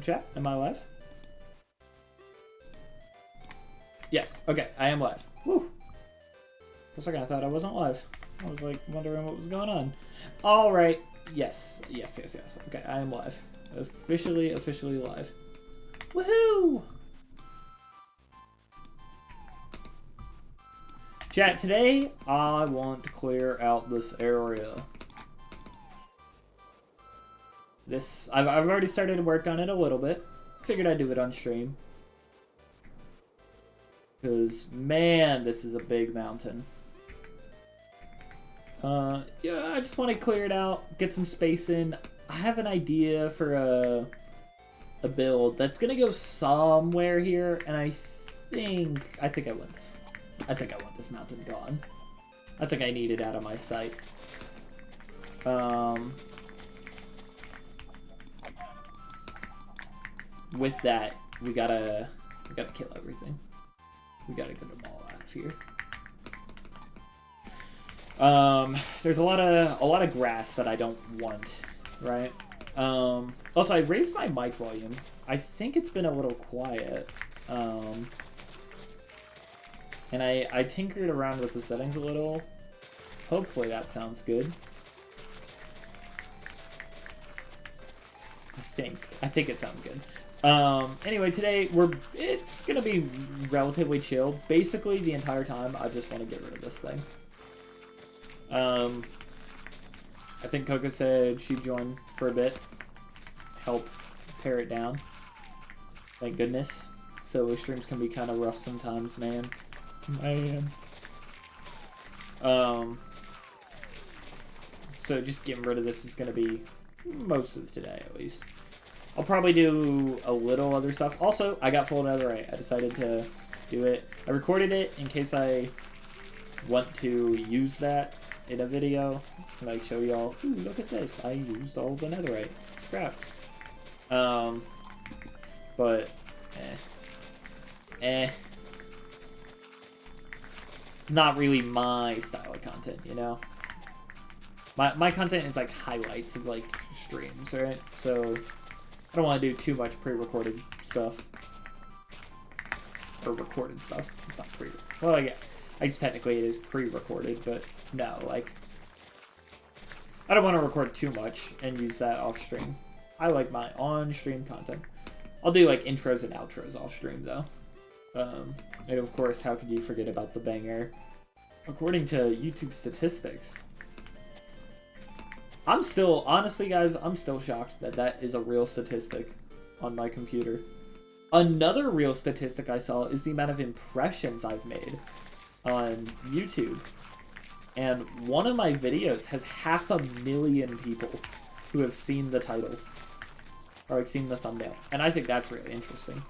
Chat, am I live? Yes, okay, I am live. Woo! For a second I thought I wasn't live. I was like wondering what was going on. Alright, yes. Okay, I am live. Officially live. Woohoo! Chat, today I want to clear out this area. I've already started to work on it a little bit. Figured I'd do it on stream. Because, man, this is a big mountain. Yeah, I just want to clear it out, get some space in. I have an idea for a build that's gonna go somewhere here, and I think I want this. I think I want this mountain gone. I think I need it out of my sight. With that, we gotta kill everything. We gotta get them all out of here. There's a lot of grass that I don't want, right? Also, I raised my mic volume. I think it's been a little quiet. And I tinkered around with the settings a little. Hopefully that sounds good. I think it sounds good. Anyway, today it's gonna be relatively chill. Basically, the entire time, I just want to get rid of this thing. I think CoCo said she'd join for a bit, help tear it down. Thank goodness. Solo streams can be kind of rough sometimes, man. So just getting rid of this is gonna be most of today, at least. I'll probably do a little other stuff. Also, I got full netherite. I decided to do it. I recorded it in case I want to use that in a video. Like, show y'all, ooh, look at this. I used all the netherite scraps. But, not really my style of content, you know? My content is like highlights of like streams, right? So I don't want to do too much pre-recorded stuff. Or recorded stuff. It's not pre. Well, yeah, I guess technically it is pre-recorded, but no, like I don't want to record too much and use that off stream. I like my on-stream content. I'll do like intros and outros off stream though. And of course, how could you forget about the banger? According to YouTube statistics, honestly guys, I'm still shocked that that is a real statistic on my computer. Another real statistic I saw is the amount of impressions I've made on YouTube. And one of my videos has 500,000 people who have seen the title. Or like seen the thumbnail. And I think that's really interesting.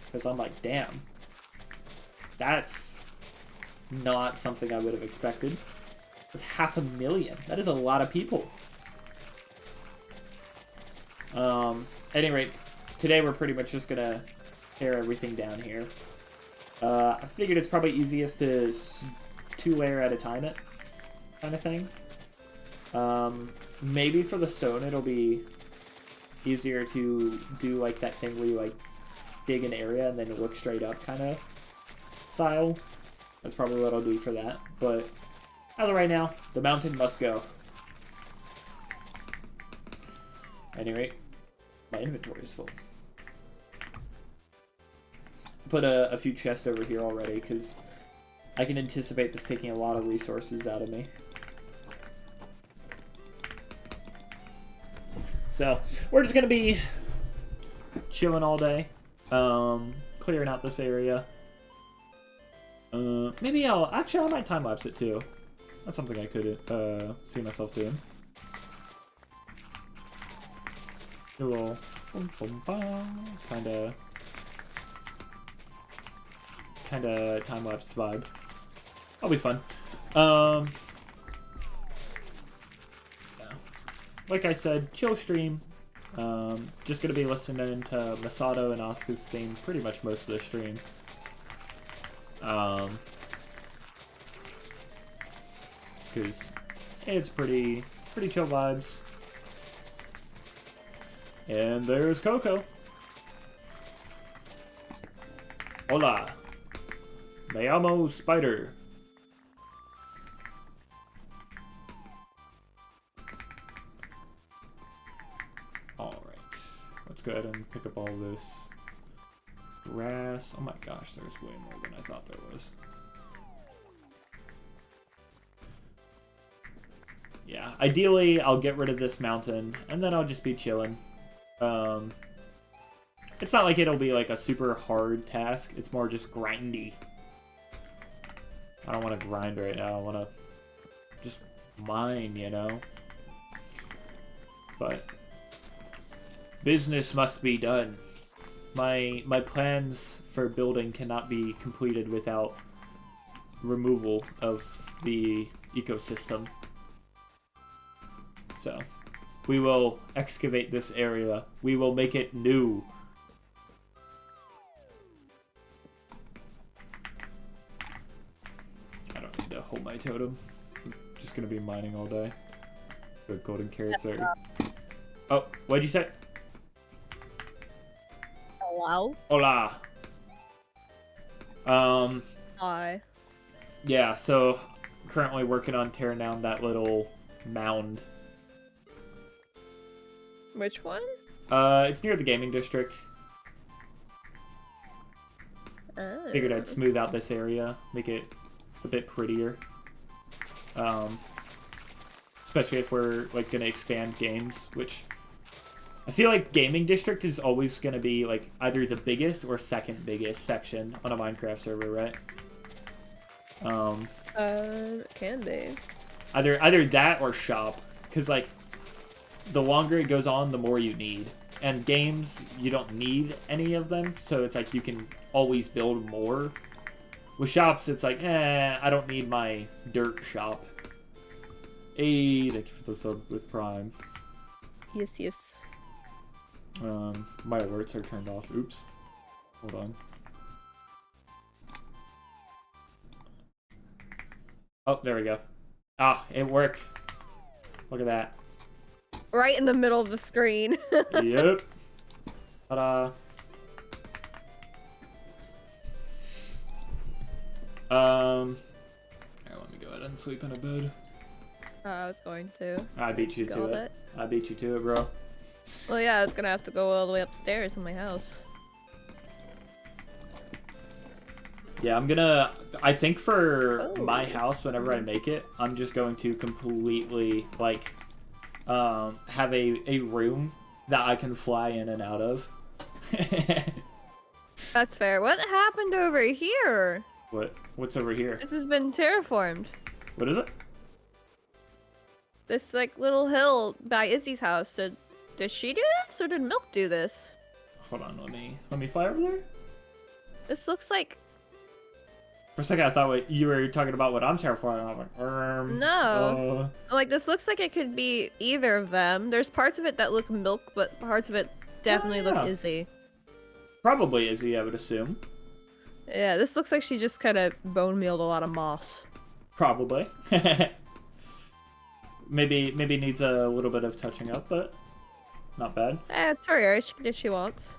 Because I'm like, damn. That's not something I would have expected. That's 500,000. That is a lot of people. At any rate, today we're pretty much just gonna tear everything down here. I figured it's probably easiest to 2-layer at a time it, kind of thing. Maybe for the stone it'll be easier to do like that thing where you like dig an area and then look straight up kind of style. That's probably what I'll do for that, but as of right now, the mountain must go. At any rate, my inventory is full. Put a few chests over here already, because I can anticipate this taking a lot of resources out of me. So, we're just going to be chilling all day, clearing out this area. Maybe I might time-lapse it too. That's something I could see myself doing. A little kind of time-lapse vibe. That'll be fun. Yeah. Like I said, chill stream. Just gonna be listening to Masato and Asuka's theme pretty much most of the stream. Because it's pretty chill vibes. And there's CoCo. Hola. Me llamo Spider. Alright. Let's go ahead and pick up all this grass. Oh my gosh, there's way more than I thought there was. Yeah, ideally I'll get rid of this mountain and then I'll just be chilling. It's not like it'll be like a super hard task. It's more just grindy. I don't want to grind right now. I want to just mine, you know? But business must be done. My plans for building cannot be completed without removal of the ecosystem. So, we will excavate this area. We will make it new. I don't need to hold my totem. I'm just gonna be mining all day. The golden carrots are... Oh, what'd you say? Hello? Hola. Hi. Yeah, so currently working on tearing down that little mound. Which one? It's near the gaming district. Oh. Figured I'd smooth out this area, make it a bit prettier. Especially if we're like gonna expand games, which I feel like gaming district is always gonna be like either the biggest or second biggest section on a Minecraft server, right? Can be. Either that or shop, because like the longer it goes on, the more you need. And games, you don't need any of them, so it's like you can always build more. With shops, it's like, I don't need my dirt shop. Hey, thank you for the sub with Prime. Yes, yes. My alerts are turned off. Oops. Hold on. Oh, there we go. Ah, it worked. Look at that. Right in the middle of the screen. Yep. Ta-da. Here, let me go ahead and sleep in a bed. I was going to. I beat you to it. I beat you to it, bro. Well, yeah, I was gonna have to go all the way upstairs in my house. Yeah, I think for my house, whenever I make it, I'm just going to completely, like, have a room that I can fly in and out of. That's fair. What happened over here? What's over here? This has been terraformed. What is it? This, like, little hill by Izzy's house. Did she do this, or did Milk do this? Hold on, let me fly over there? This looks like... For a second, I thought you were talking about what I'm terraforming. I'm like, No. Like, this looks like it could be either of them. There's parts of it that look Milk, but parts of it definitely look Izzy. Probably Izzy, I would assume. Yeah, this looks like she just kind of bone mealed a lot of moss. Probably. maybe needs a little bit of touching up, but not bad. It's her. She can do what she wants.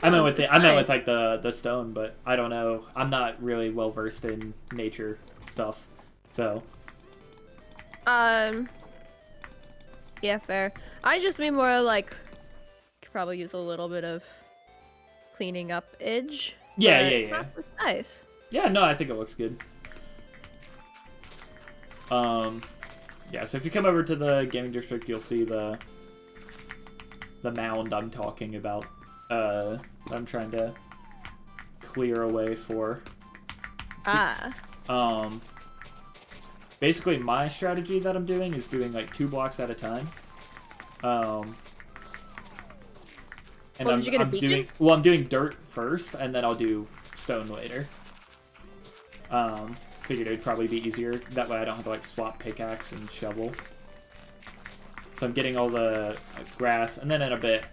I meant with like the stone, but I don't know. I'm not really well versed in nature stuff, so. Yeah, fair. I just mean more like could probably use a little bit of cleaning up edge. Yeah, it's not nice. Yeah, no, I think it looks good. Yeah. So if you come over to the gaming district, you'll see the mound I'm talking about. I'm trying to clear away for. Basically, my strategy that I'm doing is doing like 2 blocks at a time. And did you get a beacon? I'm doing dirt first, and then I'll do stone later. Figured it'd probably be easier. That way I don't have to like swap pickaxe and shovel. So I'm getting all the grass, and then in a bit,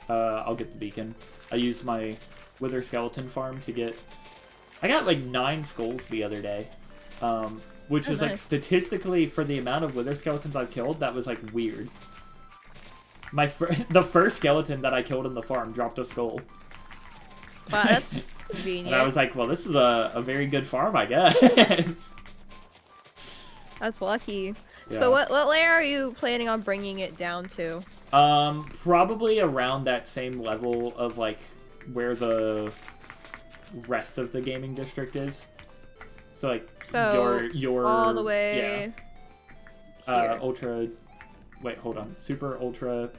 I'll get the beacon. I used my wither skeleton farm to get... I got like 9 skulls the other day. Which was like statistically, for the amount of wither skeletons I've killed, that was like weird. the first skeleton that I killed in the farm dropped a skull. Wow, that's convenient. And I was like, well, this is a very good farm, I guess. That's lucky. Yeah. So what layer are you planning on bringing it down to? Probably around that same level of like where the rest of the gaming district is. So like your all the way. Yeah. Ultra. Wait, hold on. Super ultra.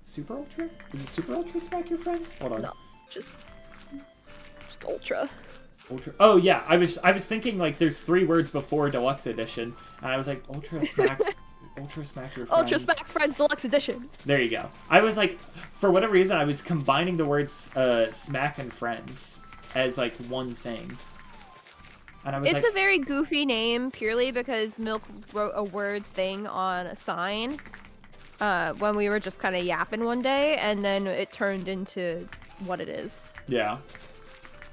Super ultra? Is it super ultra smack your friends? Hold on. No, just ultra. Ultra. Oh yeah, I was thinking like there's 3 words before deluxe edition, and I was like ultra smack. Ultra Smack Your Friends. Ultra Smack Friends Deluxe Edition. There you go. I was like, for whatever reason, I was combining the words Smack and Friends as like one thing. And I was It's a very goofy name purely because Milk wrote a word thing on a sign when we were just kind of yapping one day, and then it turned into what it is. Yeah.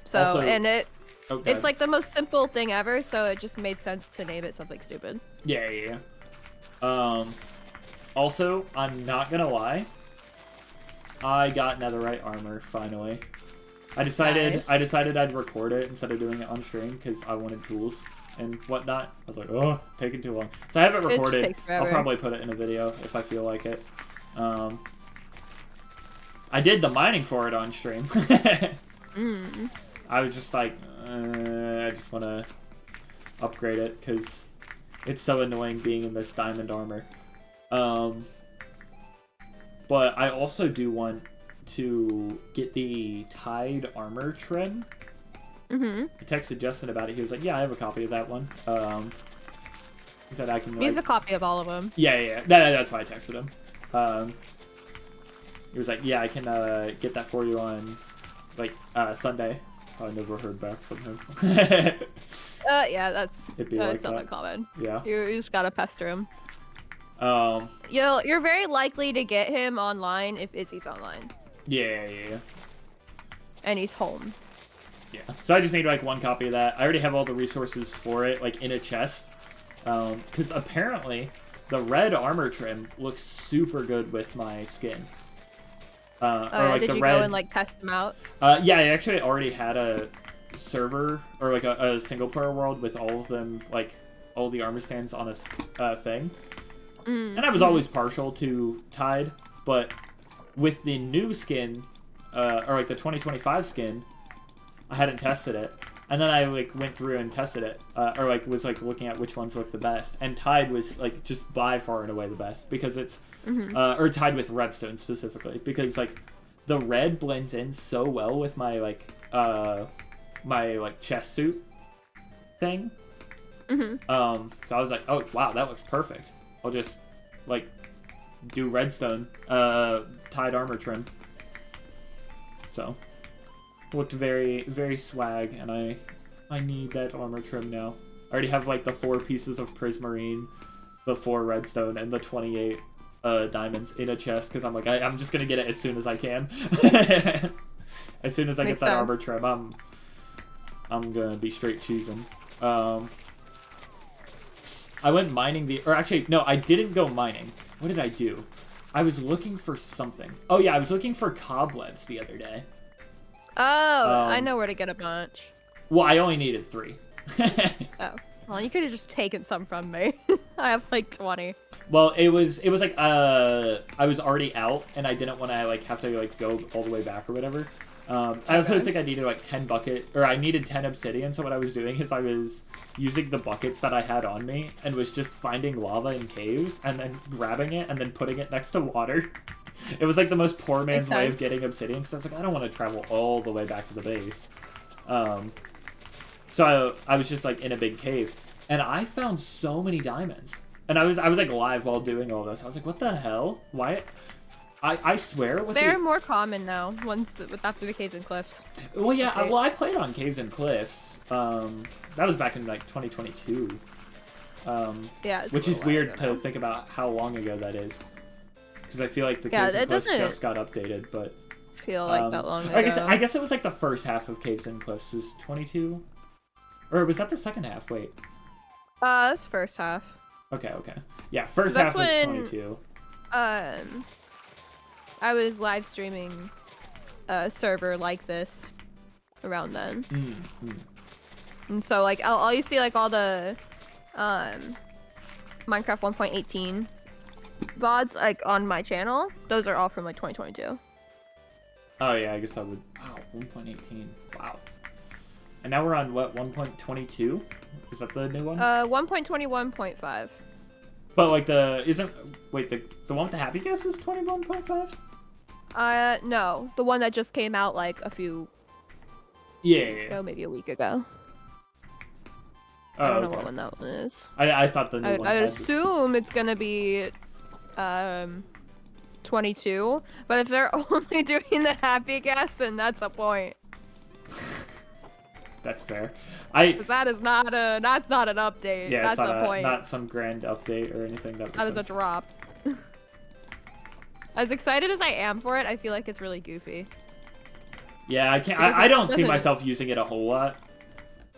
So, also, and it's like the most simple thing ever, so it just made sense to name it something stupid. Yeah. Also, I'm not gonna lie. I got netherite armor finally. I decided I'd record it instead of doing it on stream because I wanted tools and whatnot. I was like, oh, taking too long. So I have it recorded. It takes forever. I'll probably put it in a video if I feel like it. I did the mining for it on stream. I was just like, I just want to upgrade it because it's so annoying being in this diamond armor. But I also do want to get the Tide armor trim. I texted Justin about it. He was like, yeah, I have a copy of that one. He said I can... He has a copy of all of them. Yeah. That's why I texted him. He was like, yeah, I can get that for you on, like, Sunday. I never heard back from him. Yeah, that's like not that. common. Yeah. You just gotta pester him. You're very likely to get him online if Izzy's online. Yeah. And he's home. Yeah. So I just need like one copy of that. I already have all the resources for it, like in a chest. Because apparently the red armor trim looks super good with my skin. Did you go and like test them out? Yeah, I actually already had a server or like a single player world with all of them, like all the armor stands on a thing. And I was always partial to Tide, but with the new skin, or like the 2025 skin, I hadn't tested it. And then I like went through and tested it, or like was like looking at which ones looked the best. And Tide was like just by far and away the best because it's, or Tide with redstone specifically because like the red blends in so well with my like chest suit thing. So I was like, oh wow, that looks perfect. I'll just like do redstone Tide armor trim. So looked very, very swag, and I need that armor trim now. I already have like the 4 pieces of prismarine, the 4 redstone, and the 28 diamonds in a chest because I'm like I'm just gonna get it as soon as I can. As soon as I get that armor trim, I'm gonna be straight choosing. I went mining I didn't go mining. What did I do? I was looking for something. Oh yeah, I was looking for cobwebs the other day. Oh, I know where to get a bunch. Well, I only needed 3. Oh, well, you could have just taken some from me. I have like 20. Well, it was like I was already out and I didn't want to like have to like go all the way back or whatever. I also think I needed like 10 I needed 10 obsidian. So what I was doing is I was using the buckets that I had on me and was just finding lava in caves and then grabbing it and then putting it next to water. It was like the most poor man's way of getting obsidian because I was like, I don't want to travel all the way back to the base. So I was just like in a big cave and I found so many diamonds and I was like live while doing all this. I was like, what the hell? Why? I swear they're more common now after the caves and cliffs. Well, yeah. Okay. Well, I played on caves and cliffs. That was back in like 2022. Yeah. Which is weird to think about how long ago that is. Because I feel like the caves and cliffs just got updated, but feel like that long ago. I guess it was like the first half of caves and cliffs was 22, or was that the second half? Wait. It's first half. Okay. Yeah, first half was 22. I was live streaming a server like this around then. And so like I'll you see like all the Minecraft 1.18 VODs like on my channel. Those are all from like 2022. Oh yeah, I guess I would. Wow, 1.18. Wow. And now we're on what, 1.22? Is that the new one? 1.21.5. But like the one with the happy guess is 21.5? No, the one that just came out like a few days ago, maybe a week ago. I don't know what one that one is. I thought the new one. I assume it's gonna be 22, but if they're only doing the happy guess, then that's a point. That's fair. That's not an update. Yeah, that's a point. Not some grand update or anything. That is a drop. As excited as I am for it, I feel like it's really goofy. Yeah, I can't. I don't see myself using it a whole lot.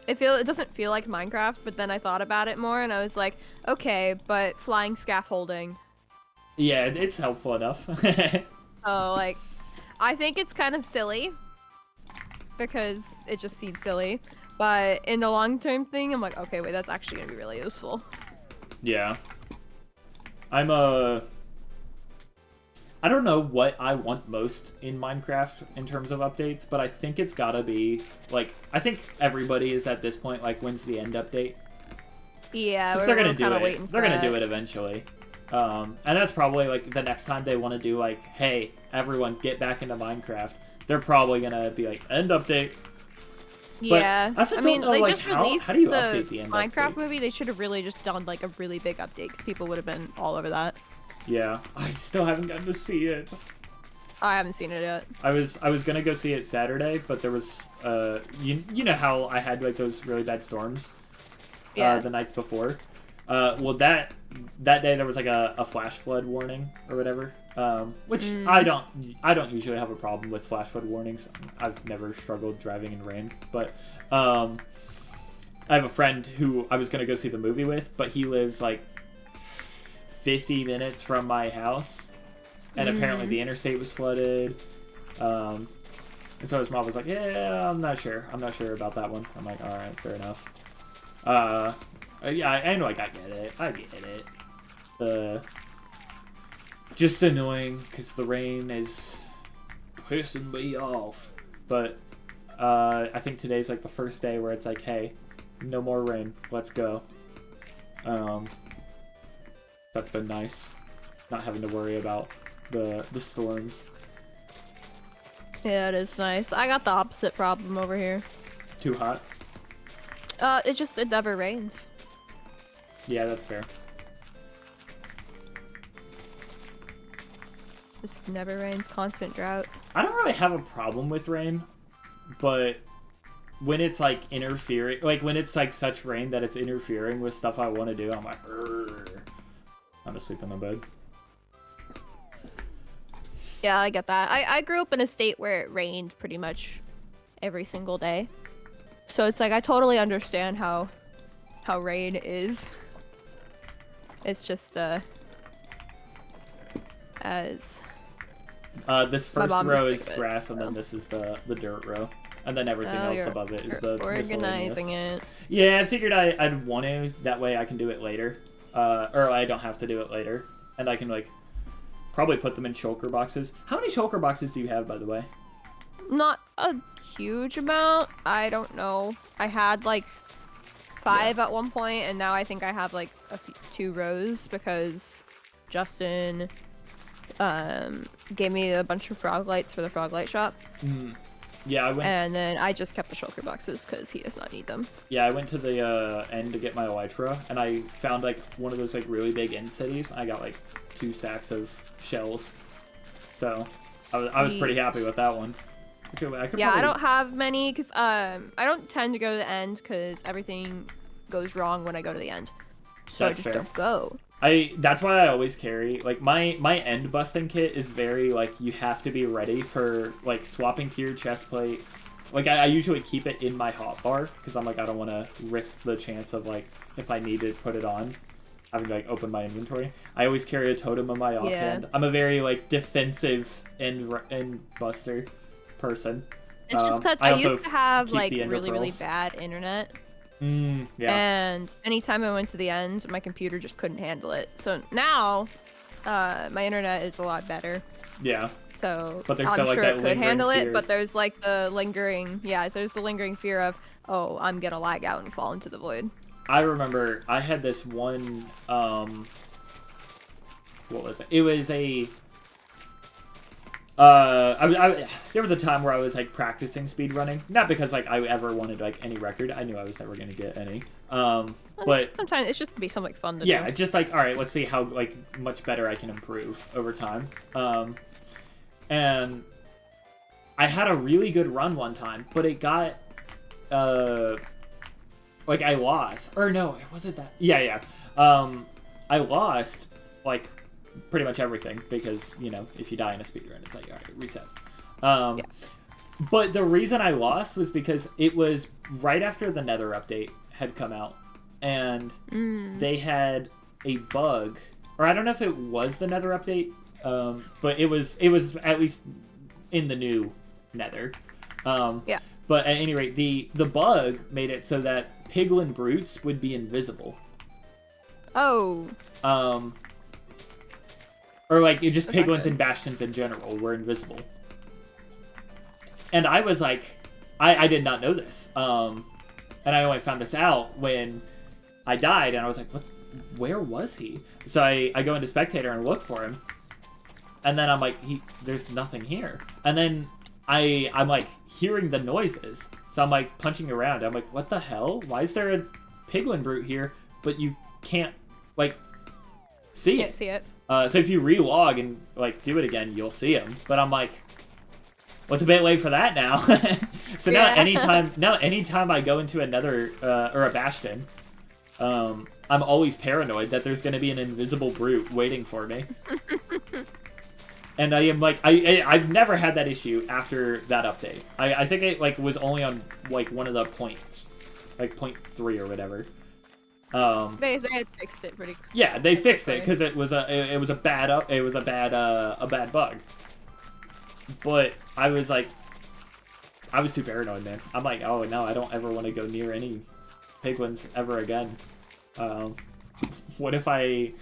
It doesn't feel like Minecraft, but then I thought about it more and I was like, okay, but flying scaffolding. Yeah, it's helpful enough. Oh, like, I think it's kind of silly because it just seems silly, but in the long-term thing, I'm like, okay, wait, that's actually gonna be really useful. Yeah. I don't know what I want most in Minecraft in terms of updates, but I think it's gotta be, like, I think everybody is at this point, like, when's the end update? Yeah, they're gonna do it. They're gonna do it eventually. And that's probably, like, the next time they want to do, like, hey, everyone get back into Minecraft, they're probably gonna be like, end update. Yeah, I mean, they like, just released how do you the update the end Minecraft update? movie. They should have really just done, like, a really big update because people would have been all over that. Yeah, I still haven't gotten to see it. I haven't seen it yet. I was gonna go see it Saturday, but there was you know how I had like those really bad storms the nights before. Well that day there was like a flash flood warning or whatever. Which I don't usually have a problem with flash flood warnings. I've never struggled driving in rain, but I have a friend who I was gonna go see the movie with, but he lives like 50 minutes from my house, and apparently the interstate was flooded, and so his mom was like, yeah, I'm not sure about that one. I'm like, all right, fair enough. Yeah, I know, like, I get it. Just annoying because the rain is pissing me off, but I think today's like the first day where it's like, hey, no more rain, let's go. That's been nice, not having to worry about the storms. Yeah, it is nice. I got the opposite problem over here. Too hot? It never rains. Yeah, that's fair. Just never rains, constant drought. I don't really have a problem with rain, but when it's like interfering, like when it's like such rain that it's interfering with stuff I want to do, I'm like, I'm just sleep in the bed. Yeah, I get that. I grew up in a state where it rained pretty much every single day. So it's like I totally understand how rain is. It's just as this first row is grass, and then this is the dirt row, and then everything else above it is the organizing it. Yeah, I figured I'd want to. That way I can do it later, or I don't have to do it later, and I can like probably put them in shulker boxes. How many shulker boxes do you have, by the way? Not a huge amount. I don't know. I had like 5 at one point, and now I think I have like 2 rows because Justin gave me a bunch of frog lights for the frog light shop. Yeah, and then I just kept the shulker boxes because he does not need them. Yeah, I went to the end to get my elytra, and I found like one of those like really big end cities. I got like 2 stacks of shells, so I was pretty happy with that one. I don't have many because I don't tend to go to the end because everything goes wrong when I go to the end, so I just don't go. That's why I always carry like my end busting kit is very like you have to be ready for like swapping to your chest plate. Like I usually keep it in my hotbar because I'm like I don't want to risk the chance of like if I need to put it on. having to like open my inventory. I always carry a totem on my offhand. Yeah. I'm a very like defensive and buster person. It's just because I also used to have keep like the ender really, really pearls. bad internet. Yeah. And anytime I went to the end, my computer just couldn't handle it. So now, my internet is a lot better. Yeah. So But there's I'm still, like, sure that it could lingering handle fear. it, but there's like the lingering, there's the lingering fear of, oh, I'm gonna lag out and fall into the void. I remember I had this one, what was it? It was a, there was a time where I was like practicing speedrunning, not because like I ever wanted like any record. I knew I was never gonna get any. But sometimes it's just to be something fun to yeah, do. just like, all right, let's see how like much better I can improve over time. And I had a really good run one time, but it got, like I lost, or no, it wasn't that. Yeah. I lost like pretty much everything because, you know, if you die in a speedrun, it's like, all right, reset. Yeah. But the reason I lost was because it was right after the Nether update had come out, and they had a bug, or I don't know if it was the Nether update, but it was at least in the new Nether. Yeah. But at any rate, the bug made it so that piglin brutes would be invisible. Oh. Or like it just That's not piglins good. and bastions in general were invisible. And I was like, I did not know this. And I only found this out when I died, and I was like, what? Where was he? So I go into Spectator and look for him, and then I'm like, there's nothing here. And then I'm like hearing the noises, so I'm like punching around. I'm like, what the hell? Why is there a piglin brute here, but you can't like see Can't it? see it. So if you relog and like do it again, you'll see him. But I'm like, well, it's a bit late for that now. So now anytime I go into another or a bastion, I'm always paranoid that there's going to be an invisible brute waiting for me. And I am like, I've never had that issue after that update. I think it like was only on like one of the points, like 0.3 or whatever. They had fixed it pretty. Yeah, they fixed it because it was a bad bug. But I was like, I was too paranoid, man. I'm like, oh no, I don't ever want to go near any piglins ever again. What if I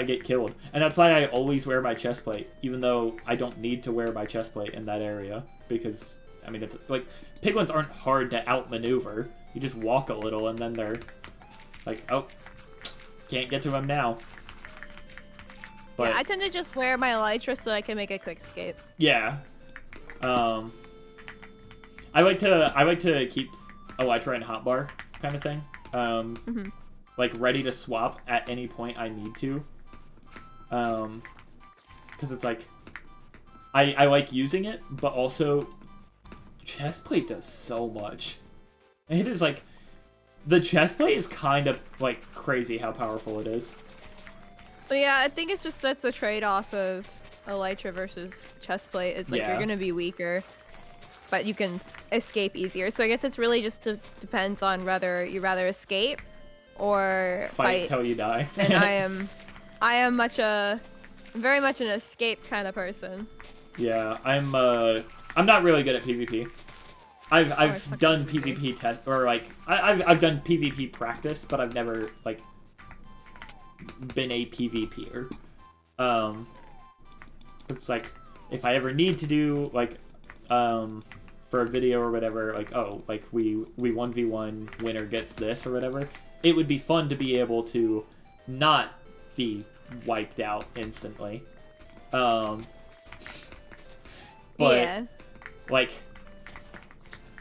get killed? And that's why I always wear my chest plate, even though I don't need to wear my chest plate in that area, because I mean it's like piglins aren't hard to outmaneuver. You just walk a little and then they're like, oh, can't get to him now. But Yeah, I tend to just wear my elytra so I can make a quick escape. yeah, I like to keep elytra and hotbar kind of thing. Like ready to swap at any point I need to. Because it's like I like using it, but also chestplate does so much. It is like the chestplate is kind of like crazy how powerful it is. But yeah, I think it's just that's the trade-off of elytra versus chestplate. Is like Yeah. you're gonna be weaker, but you can escape easier. So I guess it's really just depends on whether you rather escape or Fight till you die. And I am very much an escape kind of person. Yeah, I'm not really good at PvP. I've fucking done PvP. PvP test, or like I've done PvP practice, but I've never like been a PvPer. It's like if I ever need to do like for a video or whatever, like oh like we 1v1, winner gets this or whatever, it would be fun to be able to not be wiped out instantly. But Yeah. like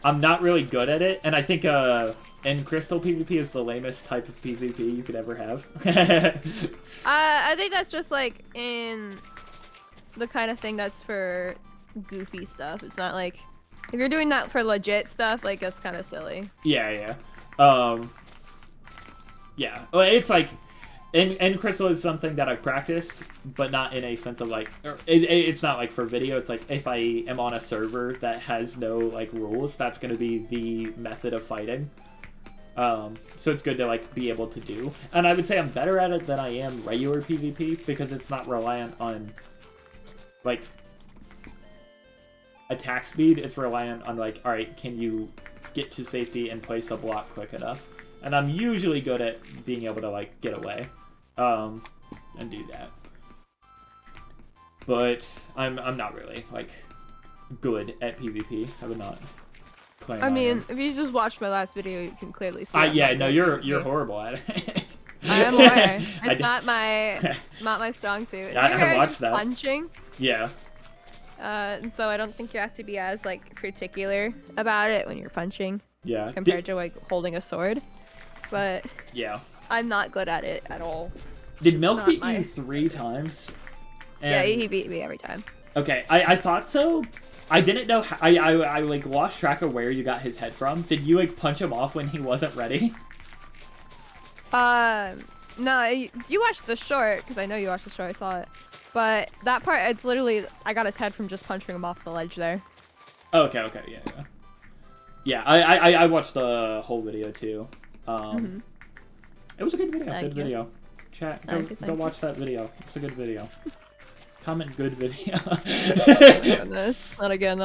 I'm not really good at it, and I think End Crystal PvP is the lamest type of PvP you could ever have. I think that's just like in the kind of thing that's for goofy stuff. It's not like if you're doing that for legit stuff, like that's kind of silly. Yeah. Yeah. Well, it's like End Crystal is something that I've practiced, but not in a sense of like it's not like for video. It's like if I am on a server that has no like rules, that's going to be the method of fighting. So it's good to like be able to do. And I would say I'm better at it than I am regular PvP because it's not reliant on like attack speed. It's reliant on like, all right, can you get to safety and place a block quick enough? And I'm usually good at being able to like get away and do that. But I'm not really like good at PvP. I would not claim. I mean, if you just watched my last video, you can clearly see. Yeah, no, you're horrible at it. I am aware. It's not my strong suit. Yeah, I watched that. Punching. Yeah. And so I don't think you have to be as like particular about it when you're punching. Yeah. Compared to like holding a sword, but yeah, I'm not good at it at all. Did Milk beat you 3 times? Yeah, he beat me every time. Okay, I thought so. I didn't know. I like lost track of where you got his head from. Did you like punch him off when he wasn't ready? No, you watched the short because I know you watched the short. I saw it, but that part, it's literally I got his head from just punching him off the ledge there. Okay, yeah. I watched the whole video too. It was a good video. Good video. Chat, go watch that video. It's a good video. Comment good video. Oh my goodness. Not again.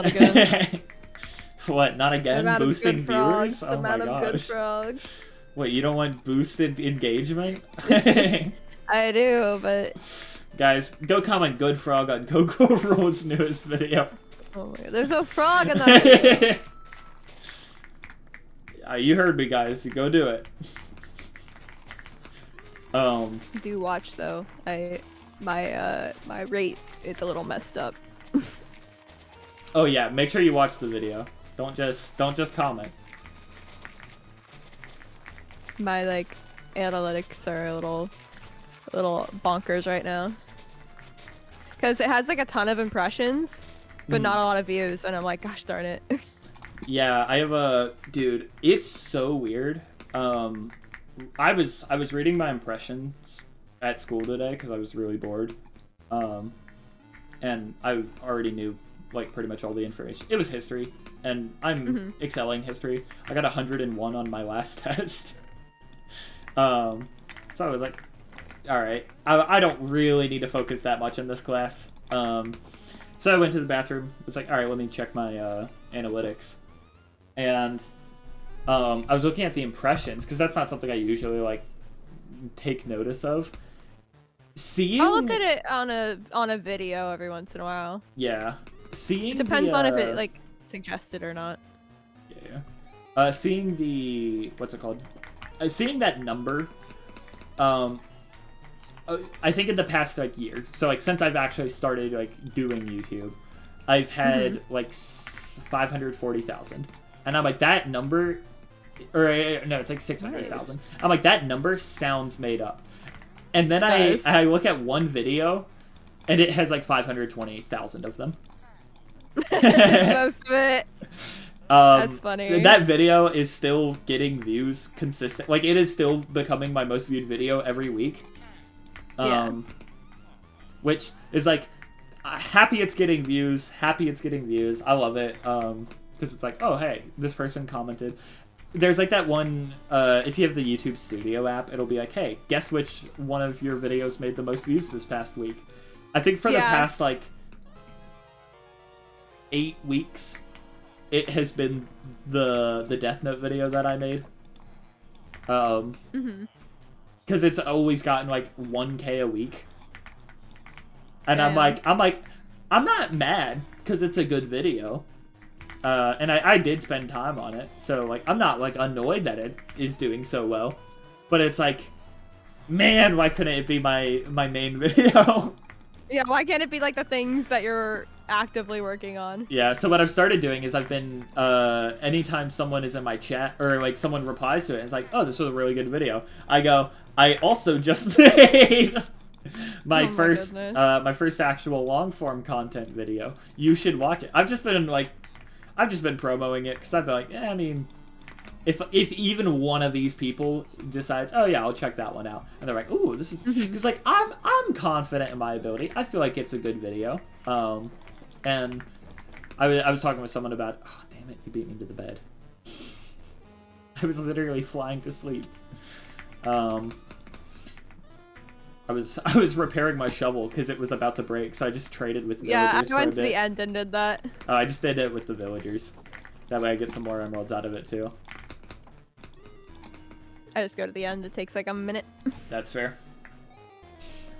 What? Not again? Boosting viewers? Oh my gosh. What, you don't want boosted engagement? I do, but... Guys, go comment good frog on CoCo Roll's newest video. Oh my god, there's no frog in that video. You heard me, guys. Go do it. Do watch though. My rate is a little messed up. Oh yeah, make sure you watch the video. Don't just comment. My like analytics are a little bonkers right now. Cause it has like a ton of impressions, but not a lot of views, and I'm like, gosh darn it. Yeah, I have a dude. It's so weird. I was reading my impressions at school today because I was really bored, and I already knew like pretty much all the information. It was history, and I'm excelling history. I got 101 on my last test. So I was like, all right, I don't really need to focus that much in this class. So I went to the bathroom. Was like, all right, let me check my analytics, and I was looking at the impressions because that's not something I usually like take notice of. I'll look at it on a video every once in a while. Yeah, seeing it depends on if it like suggested or not. Yeah. Seeing the what's it called? Seeing that number. I think in the past like year, so like since I've actually started like doing YouTube, I've had like 540,000, and I'm like that number, or no, it's like 600,000. I'm like that number sounds made up, and then I look at one video, and it has like 520,000 of them. Most of it. That's funny. That video is still getting views consistent. Like it is still becoming my most viewed video every week. Which is like happy it's getting views. I love it. Because it's like, oh hey, this person commented. There's like that one. If you have the YouTube Studio app, it'll be like, hey, guess which one of your videos made the most views this past week. I think for the past like 8 weeks. It has been the Death Note video that I made. Because it's always gotten like 1K a week. And I'm not mad because it's a good video. And I did spend time on it. So like I'm not like annoyed that it is doing so well. But it's like, man, why couldn't it be my main video? Yeah, why can't it be like the things that you're actively working on? Yeah, so what I've started doing is I've been, anytime someone is in my chat, or like someone replies to it, and it's like, oh, this was a really good video. I go, I also just made my first actual long form content video. You should watch it. I've just been promoting it because I've been like, I mean, if even one of these people decides, oh yeah, I'll check that one out, and they're like, ooh, this is, because like I'm confident in my ability. I feel like it's a good video. And I was talking with someone about, oh damn it, you beat me to the bed. I was literally flying to sleep. I was repairing my shovel because it was about to break, so I just traded with villagers Yeah, I for a went to bit. the end and did that. I just did it with the villagers. That way I get some more emeralds out of it too. I just go to the end. It takes like a minute. That's fair.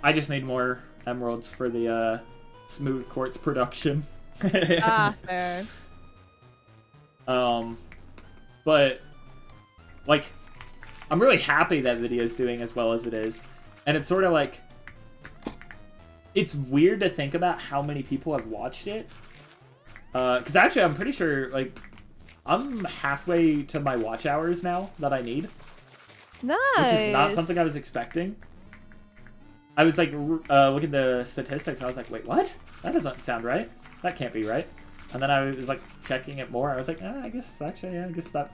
I just need more emeralds for the smooth quartz production. Ah, fair. But like, I'm really happy that video's doing as well as it is, and it's sort of like, it's weird to think about how many people have watched it. Because actually, I'm pretty sure like I'm halfway to my watch hours now that I need. Nice. Which is not something I was expecting. I was like looking at the statistics, and I was like, wait, what? That doesn't sound right. That can't be right. And then I was like checking it more. I was like, I guess actually, yeah, I guess that.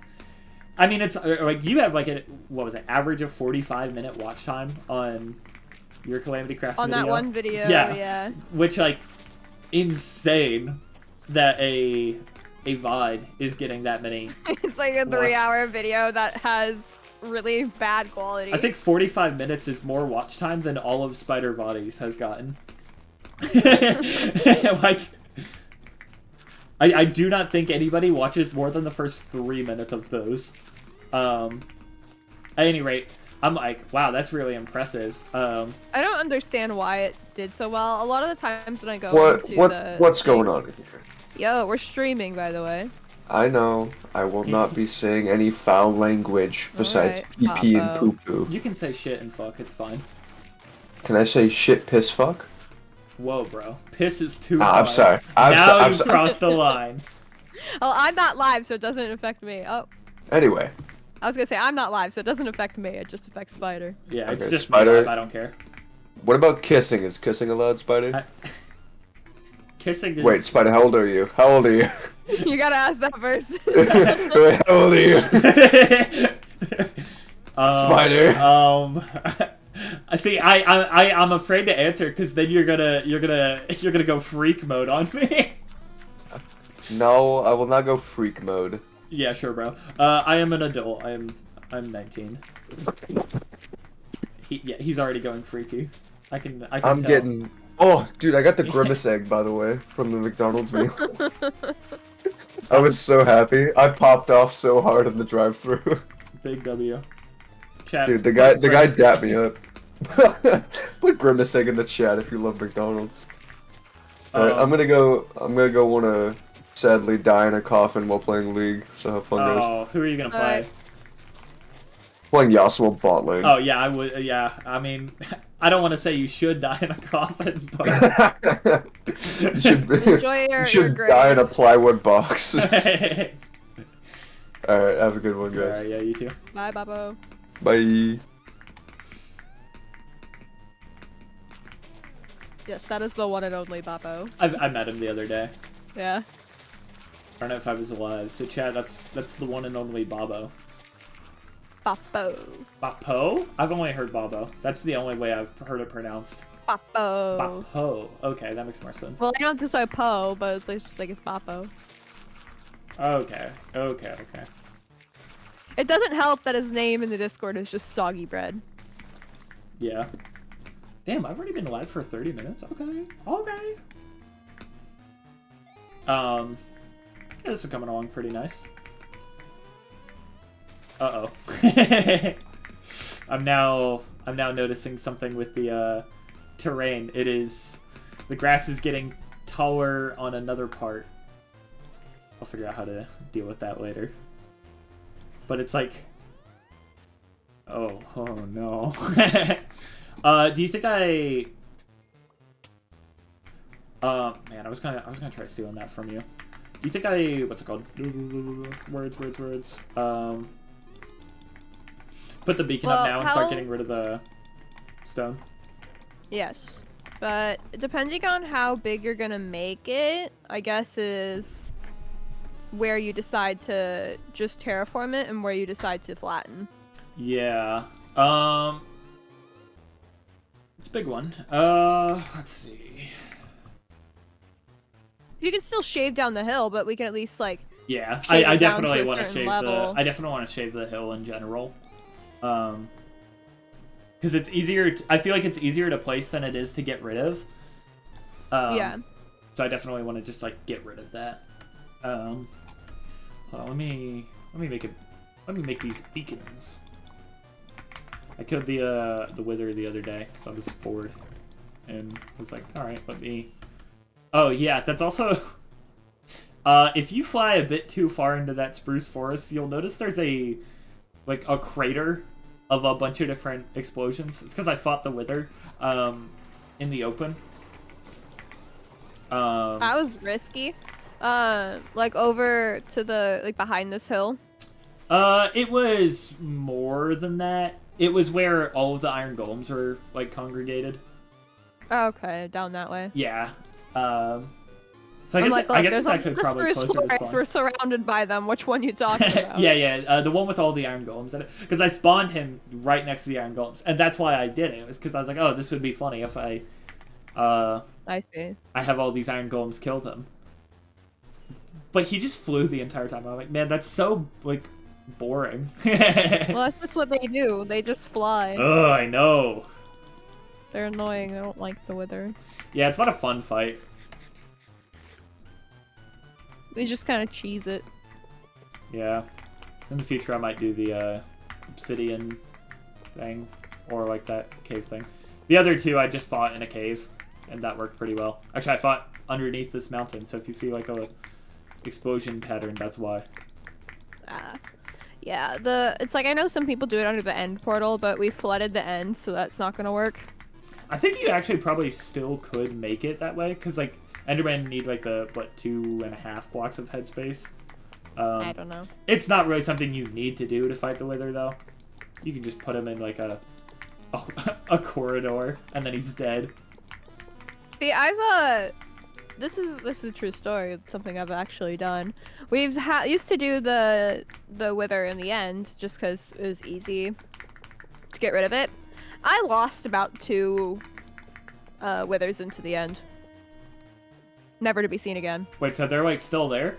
I mean, it's like you have like a, what was it, average of 45-minute watch time on your Calamity Craft on video. that one video. Yeah. Yeah. Which like insane that a VOD is getting that many. It's like a 3-hour video that has really bad quality. I think 45 minutes is more watch time than all of SpiderFooties has gotten. Like, I do not think anybody watches more than the first 3 minutes of those. At any rate, I'm like, wow, that's really impressive. I don't understand why it did so well. A lot of the times when I go what's going on here? Yo, we're streaming, by the way. I know. I will not be saying any foul language besides Alright, pee-pee and Bappo. poo-poo. You can say shit and fuck, it's fine. Can I say shit, piss, fuck? Whoa, bro. Piss is too far. I'm sorry. Now I'm you sorry. crossed the line. Oh, I'm not live, so it doesn't affect me. Oh, Anyway, I was gonna say I'm not live, so it doesn't affect me. It just affects Spider. Yeah, it's Okay, just Spider. me live, I don't care. what about kissing? Is kissing allowed, Spider? Kissing is... Wait, Spider, how old are you? How old are you? You gotta ask that first. Wait, how old are you? Spider. See, I'm afraid to answer because then you're gonna go freak mode on me. No, I will not go freak mode. Yeah, sure, bro. I am an adult. I'm 19. He's already going freaky. I can I'm tell. getting. Oh, dude, I got the grimace egg, by the way, from the McDonald's meal. I was so happy. I popped off so hard in the drive-thru. Big W. Chat. Dude, the guy dapped me up. Put grimace egg in the chat if you love McDonald's. Alright, I'm gonna go wanna sadly die in a coffin while playing League, so have fun, guys. Oh, who are you gonna play? Alright. Playing Yasuo bot lane. Oh yeah, I would. Yeah, I mean, I don't want to say you should die in a coffin, but You should, Enjoy your you should grave. die in a plywood box. Alright, have a good one, guys. Alright, yeah, you too. Bye, Bappo. Bye. Yes, that is the one and only Bappo. I met him the other day. Yeah. I don't know if I was alive. So Chad, that's the one and only Babo. Bappo. Bappo? I've only heard Babo. That's the only way I've heard it pronounced. Bappo. Bappo. Okay, that makes more sense. Well, I don't just say Po, but it's just like it's Bappo. Okay. It doesn't help that his name in the Discord is just Soggy Bread. Yeah. Damn, I've already been live for 30 minutes. Okay. Yeah, this is coming along pretty nice. Uh-oh. I'm now noticing something with the terrain. The grass is getting taller on another part. I'll figure out how to deal with that later. But it's like, oh no. Do you think man, I was gonna try stealing that from you. Do you think what's it called? Words. Put the beacon up now and start getting rid of the stone? Yes. But depending on how big you're gonna make it, I guess is where you decide to just terraform it and where you decide to flatten. Yeah. It's a big one. Let's see. You can still shave down the hill, but we can at least like Yeah, shave I it down definitely to a want to certain shave level. I definitely want to shave the hill in general. Because it's easier. I feel like it's easier to place than it is to get rid of. Yeah. So I definitely want to just like get rid of that. Hold on, let me make it. Let me make these beacons. I killed the wither the other day because I was bored, and was like, all right, let me. Oh yeah, that's also. If you fly a bit too far into that spruce forest, you'll notice there's a crater of a bunch of different explosions. It's because I fought the wither in the open. That was risky. Like over to the behind this hill. It was more than that. It was where all of the iron golems were like congregated. Okay, down that way. Yeah. So I I'm guess like, I look, guess there's it's actually a probably spruce closer to forest. spawn. We're surrounded by them. Which one you talking about? yeah. The one with all the iron golems in it. Because I spawned him right next to the iron golems, and that's why I did it. It was because I was like, oh, this would be funny if I see. I have all these iron golems kill them. But he just flew the entire time. I'm like, man, that's so like boring. Well, that's just what they do. They just fly. Oh, I know. They're annoying. I don't like the wither. Yeah, it's not a fun fight. They just kind of cheese it. Yeah. In the future, I might do the obsidian thing, or like that cave thing. The other two, I just fought in a cave, and that worked pretty well. Actually, I fought underneath this mountain, so if you see like a explosion pattern, that's why. Yeah. It's like I know some people do it under the end portal, but we flooded the end, so that's not gonna work. I think you actually probably still could make it that way, because like Endermen need like the 2.5 blocks of headspace. I don't know. It's not really something you need to do to fight the wither, though. You can just put him in like a corridor, and then he's dead. See, I've this is a true story. It's something I've actually done. We've used to do the wither in the end just because it was easy to get rid of it. I lost about 2 withers into the end. Never to be seen again. Wait, so they're like still there?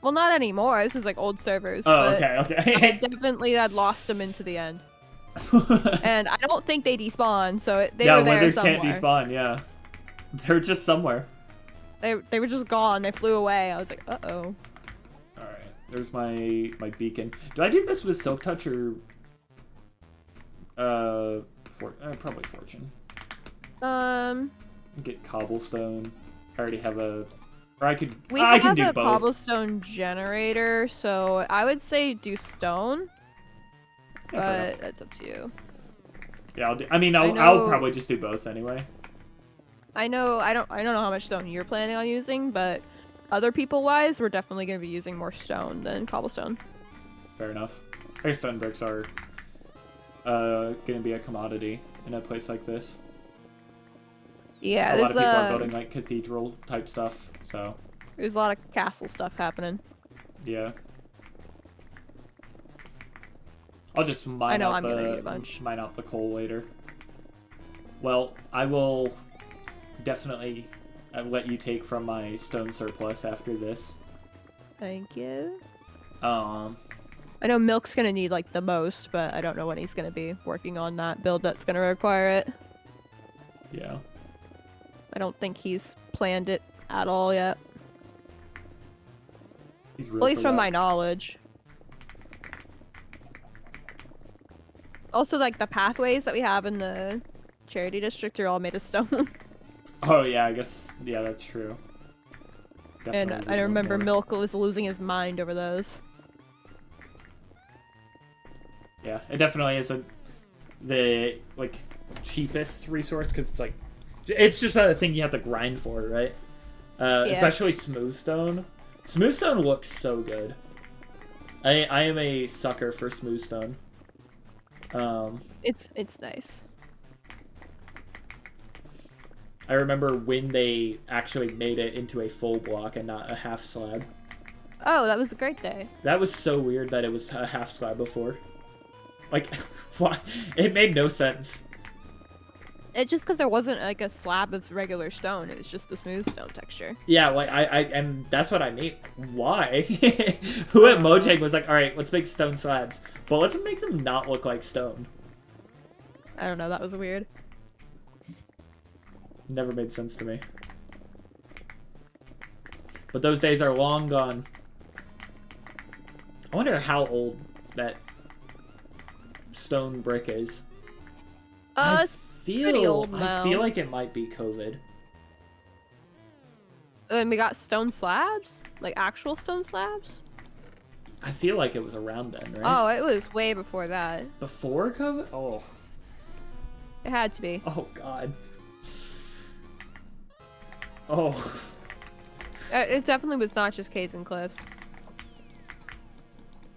Well, not anymore. This was like old servers. Oh, but okay. I definitely had lost them into the end. And I don't think they despawn, so they were there withers somewhere. can't despawn, yeah. They're just somewhere. They were just gone. They flew away. I was like, uh-oh. Alright, there's my beacon. Do I do this with Silk Touch or... probably Fortune. Get cobblestone. I already have a... Or I could... We I can have do a both. cobblestone generator, so I would say do stone. Yeah, fair enough. But that's up to you. Yeah, I I'll probably just do both anyway. I know I don't know how much stone you're planning on using, but other people wise, we're definitely gonna be using more stone than cobblestone. Fair enough. I guess stone bricks are gonna be a commodity in a place like this. Yeah, A lot of people are building like cathedral type stuff, so there's a lot of castle stuff happening. yeah. I'll just mine out I'm gonna need a bunch. mine out the coal later. Well, I will definitely let you take from my stone surplus after this. Thank you. I know Milk's gonna need like the most, but I don't know when he's gonna be working on that build that's gonna require it. Yeah. I don't think he's planned it at all yet. He's At least from my knowledge. Also, like, the pathways that we have in the charity district are all made of stone. Oh, yeah, I guess, yeah, that's true. And I remember Milk was losing his mind over those. Yeah, it definitely is the, like, cheapest resource, because it's, like, it's just a thing you have to grind for, right? Especially smooth stone. Smooth stone looks so good. I am a sucker for smooth stone. It's nice. I remember when they actually made it into a full block and not a half slab. Oh, that was a great day. That was so weird that it was a half slab before. Like, why? It made no sense. It's just because there wasn't like a slab of regular stone. It was just the smooth stone texture. Yeah, like and that's what I mean. Why? Who at Mojang was like, all right, let's make stone slabs, but let's make them not look like stone. I don't know. That was weird. Never made sense to me. But those days are long gone. I wonder how old that stone brick is. It's pretty old now. I feel like it might be COVID. And we got stone slabs? Like actual stone slabs? I feel like it was around then, right? Oh, it was way before that. Before COVID? Oh. It had to be. Oh, God. Oh. It definitely was not just caves and cliffs.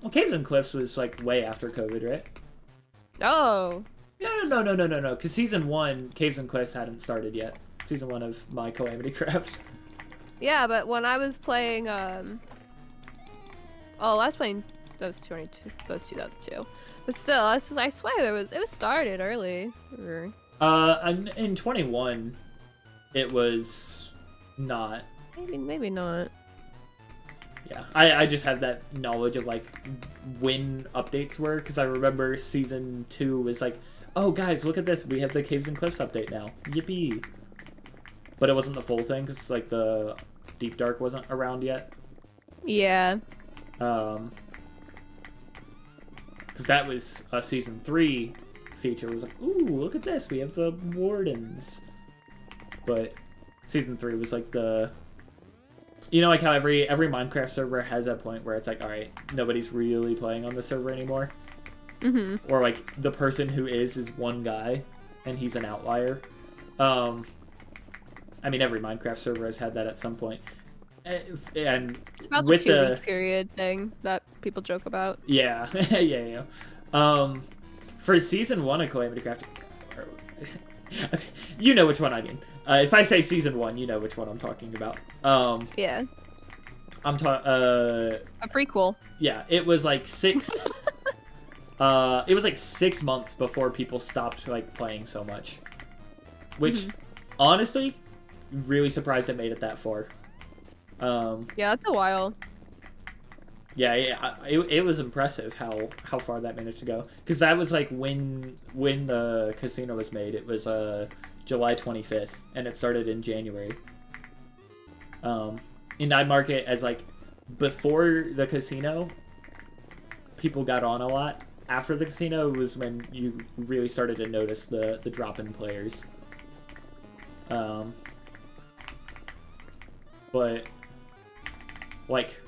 Well, Caves and Cliffs was, like, way after COVID, right? Oh. No. Because Season 1, Caves and Cliffs hadn't started yet. Season 1 of my Calamity Crafts. Yeah, but when I was playing, Oh, I was playing... That was 2002. But still, I swear it was started early. In 21, it was not. Maybe not. Yeah, I just had that knowledge of, like, when updates were, because I remember Season 2 was like, oh, guys, look at this, we have the Caves and Cliffs update now. Yippee. But it wasn't the full thing, because, like, the Deep Dark wasn't around yet. Yeah. Because that was a Season 3 feature. It was like, ooh, look at this, we have the Wardens. But Season 3 was, like, the... You know, like how every Minecraft server has that point where it's like, all right, nobody's really playing on the server anymore. Mm-hmm. Or like the person who is one guy, and he's an outlier. I mean, every Minecraft server has had that at some point. And It's about with the 2-week period thing that people joke about. Yeah, yeah. For Season 1 of Calamity Craft, you know which one I mean. If I say Season 1, you know which one I'm talking about. Yeah. I'm talking. A prequel. Yeah, it was like 6. It was like 6 months before people stopped like playing so much. Which, honestly, really surprised it made it that far. Yeah, that's a while. Yeah, it was impressive how far that managed to go. Because that was like when the casino was made. It was July 25th, and it started in January. And I mark it as like before the casino, people got on a lot. After the casino was when you really started to notice the drop in players. But like,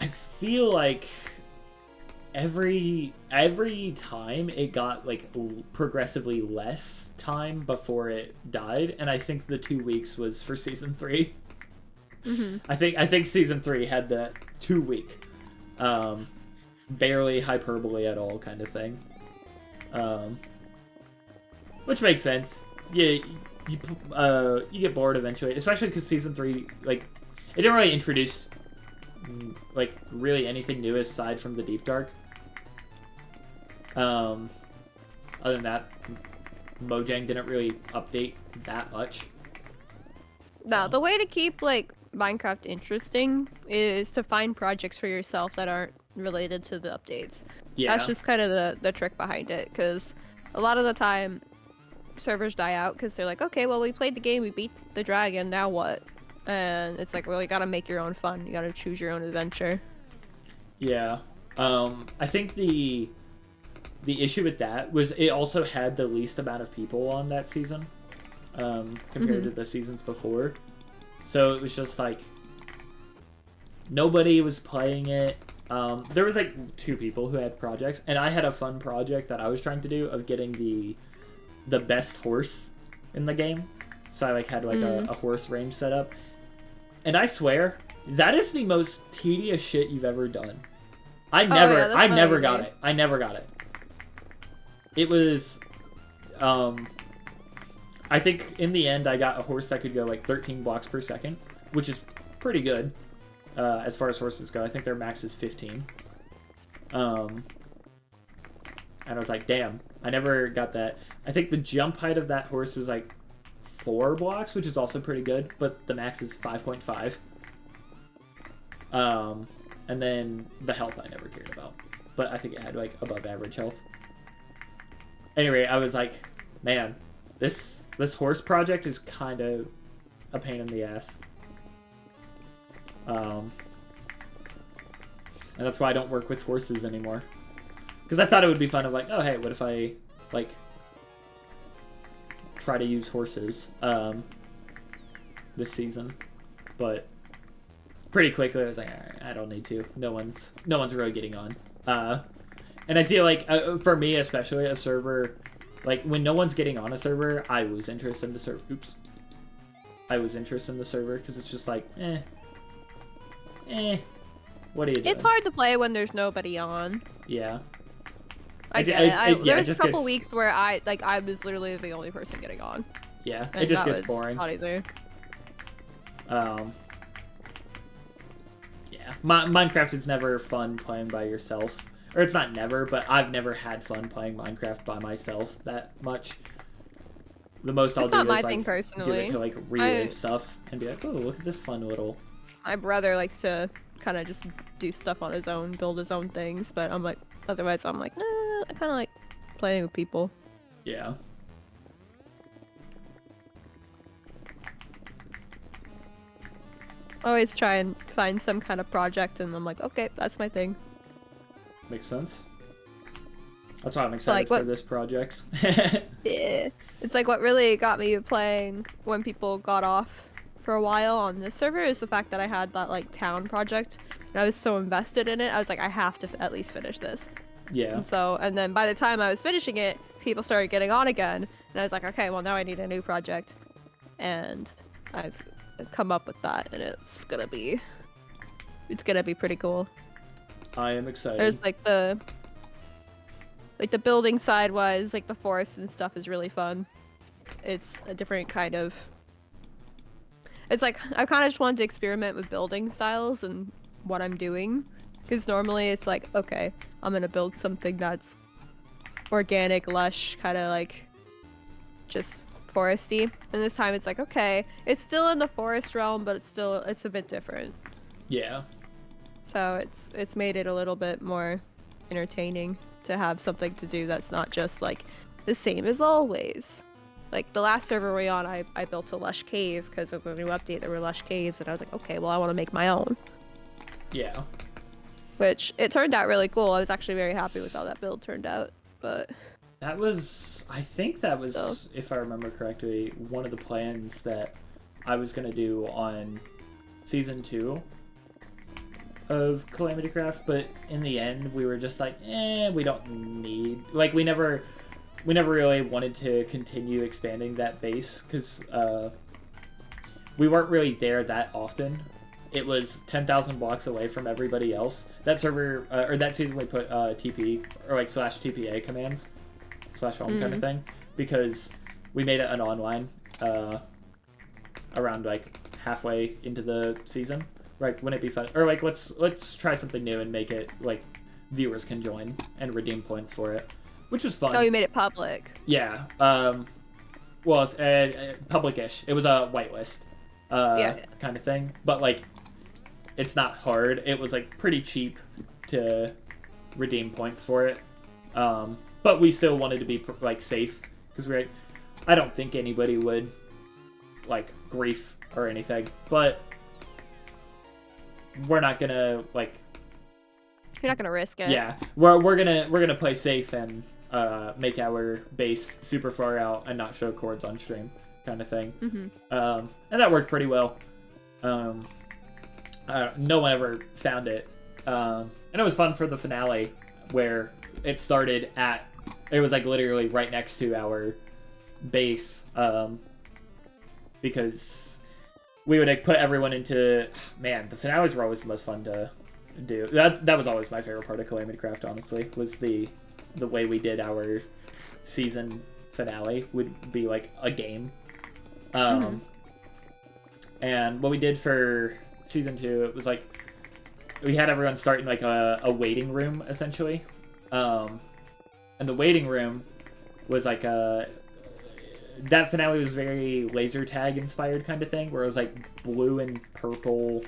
I feel like every time it got like progressively less time before it died, and I think the 2 weeks was for Season 3. I think Season 3 had that 2 week, barely hyperbole at all kind of thing, which makes sense. Yeah, you get bored eventually, especially because Season 3, like, it didn't really introduce like really anything new aside from the Deep Dark. Other than that, Mojang didn't really update that much. No, the way to keep like Minecraft interesting is to find projects for yourself that aren't related to the updates. Yeah, That's just kind of the trick behind it, because a lot of the time servers die out because they're like, okay, well, we played the game, we beat the dragon, now what? And it's like, well, you gotta make your own fun. You gotta choose your own adventure. Yeah. I think the issue with that was it also had the least amount of people on that season, compared to the seasons before. So it was just like nobody was playing it. There was like 2 people who had projects, and I had a fun project that I was trying to do of getting the best horse in the game. So I like had like a horse range set up. And I swear, that is the most tedious shit you've ever done. I never got it. I never got it. It was, I think in the end I got a horse that could go like 13 blocks per second, which is pretty good, as far as horses go. I think their max is 15. And I was like, damn, I never got that. I think the jump height of that horse was like 4 blocks, which is also pretty good, but the max is 5.5. And then the health I never cared about, but I think it had like above average health. Anyway, I was like, man, this horse project is kind of a pain in the ass. And that's why I don't work with horses anymore. Because I thought it would be fun of like, oh hey, what if I like try to use horses this season? But pretty quickly I was like, alright, I don't need to. No one's really getting on. And I feel like for me especially, a server, like when no one's getting on a server, I lose interest in the server. Oops. I lose interest in the server because it's just like, what are you doing? It's hard to play when there's nobody on. Yeah. I get it. There was a couple weeks where I was literally the only person getting on. Yeah, and it just gets boring. Not easy. Yeah, Minecraft is never fun playing by yourself. Or it's not never, but I've never had fun playing Minecraft by myself that much. The most I'll do is like do it to like relive stuff and be like, oh, look at this fun little. My brother likes to kind of just do stuff on his own, build his own things, but I'm like, otherwise I'm like, nah, I kind of like playing with people. Yeah. Always try and find some kind of project, and I'm like, okay, that's my thing. Makes sense. That's why I'm excited for this project. Yeah. It's like what really got me playing when people got off for a while on this server is the fact that I had that like town project, and I was so invested in it. I was like, I have to at least finish this. Yeah. And then by the time I was finishing it, people started getting on again, and I was like, okay, well now I need a new project, and I've come up with that, and it's gonna be pretty cool. I am excited. There's like the building side wise, like the forest and stuff is really fun. It's a different kind of. It's like I kind of just wanted to experiment with building styles and what I'm doing, because normally it's like, okay, I'm gonna build something that's organic, lush, kind of like just foresty, and this time it's like, okay, it's still in the forest realm, but it's a bit different. Yeah. So it's made it a little bit more entertaining to have something to do that's not just like the same as always. Like the last server we on, I built a lush cave because of the new update. There were lush caves, and I was like, okay, well I want to make my own. Yeah. Which it turned out really cool. I was actually very happy with how that build turned out. But that was, I think that was, if I remember correctly, one of the plans that I was gonna do on season 2 of Calamity Craft, but in the end we were just like, we don't need, like we never really wanted to continue expanding that base because we weren't really there that often. It was 10,000 blocks away from everybody else. That server or that season we put TP or like /TPA commands /home kind of thing, because we made it an online around like halfway into the season. Right, wouldn't it be fun? Or like, let's try something new and make it like viewers can join and redeem points for it, which was fun. Oh, you made it public. Yeah. Well, it's public-ish. It was a whitelist kind of thing, but like, it's not hard. It was like pretty cheap to redeem points for it, but we still wanted to be like safe because I don't think anybody would like grief or anything, but we're not gonna like. You're not gonna risk it. Yeah, we're gonna play safe and make our base super far out and not show chords on stream, kind of thing. And that worked pretty well. No one ever found it, and it was fun for the finale where it started at. It was like literally right next to our base, because we would like put everyone into, man, the finales were always the most fun to do. That was always my favorite part of Calamity Craft, honestly, was the way we did our season finale would be like a game. And what we did for season 2, it was like we had everyone start in like a waiting room essentially. And the waiting room was like a... That finale was very laser tag inspired kind of thing, where it was like blue and purple,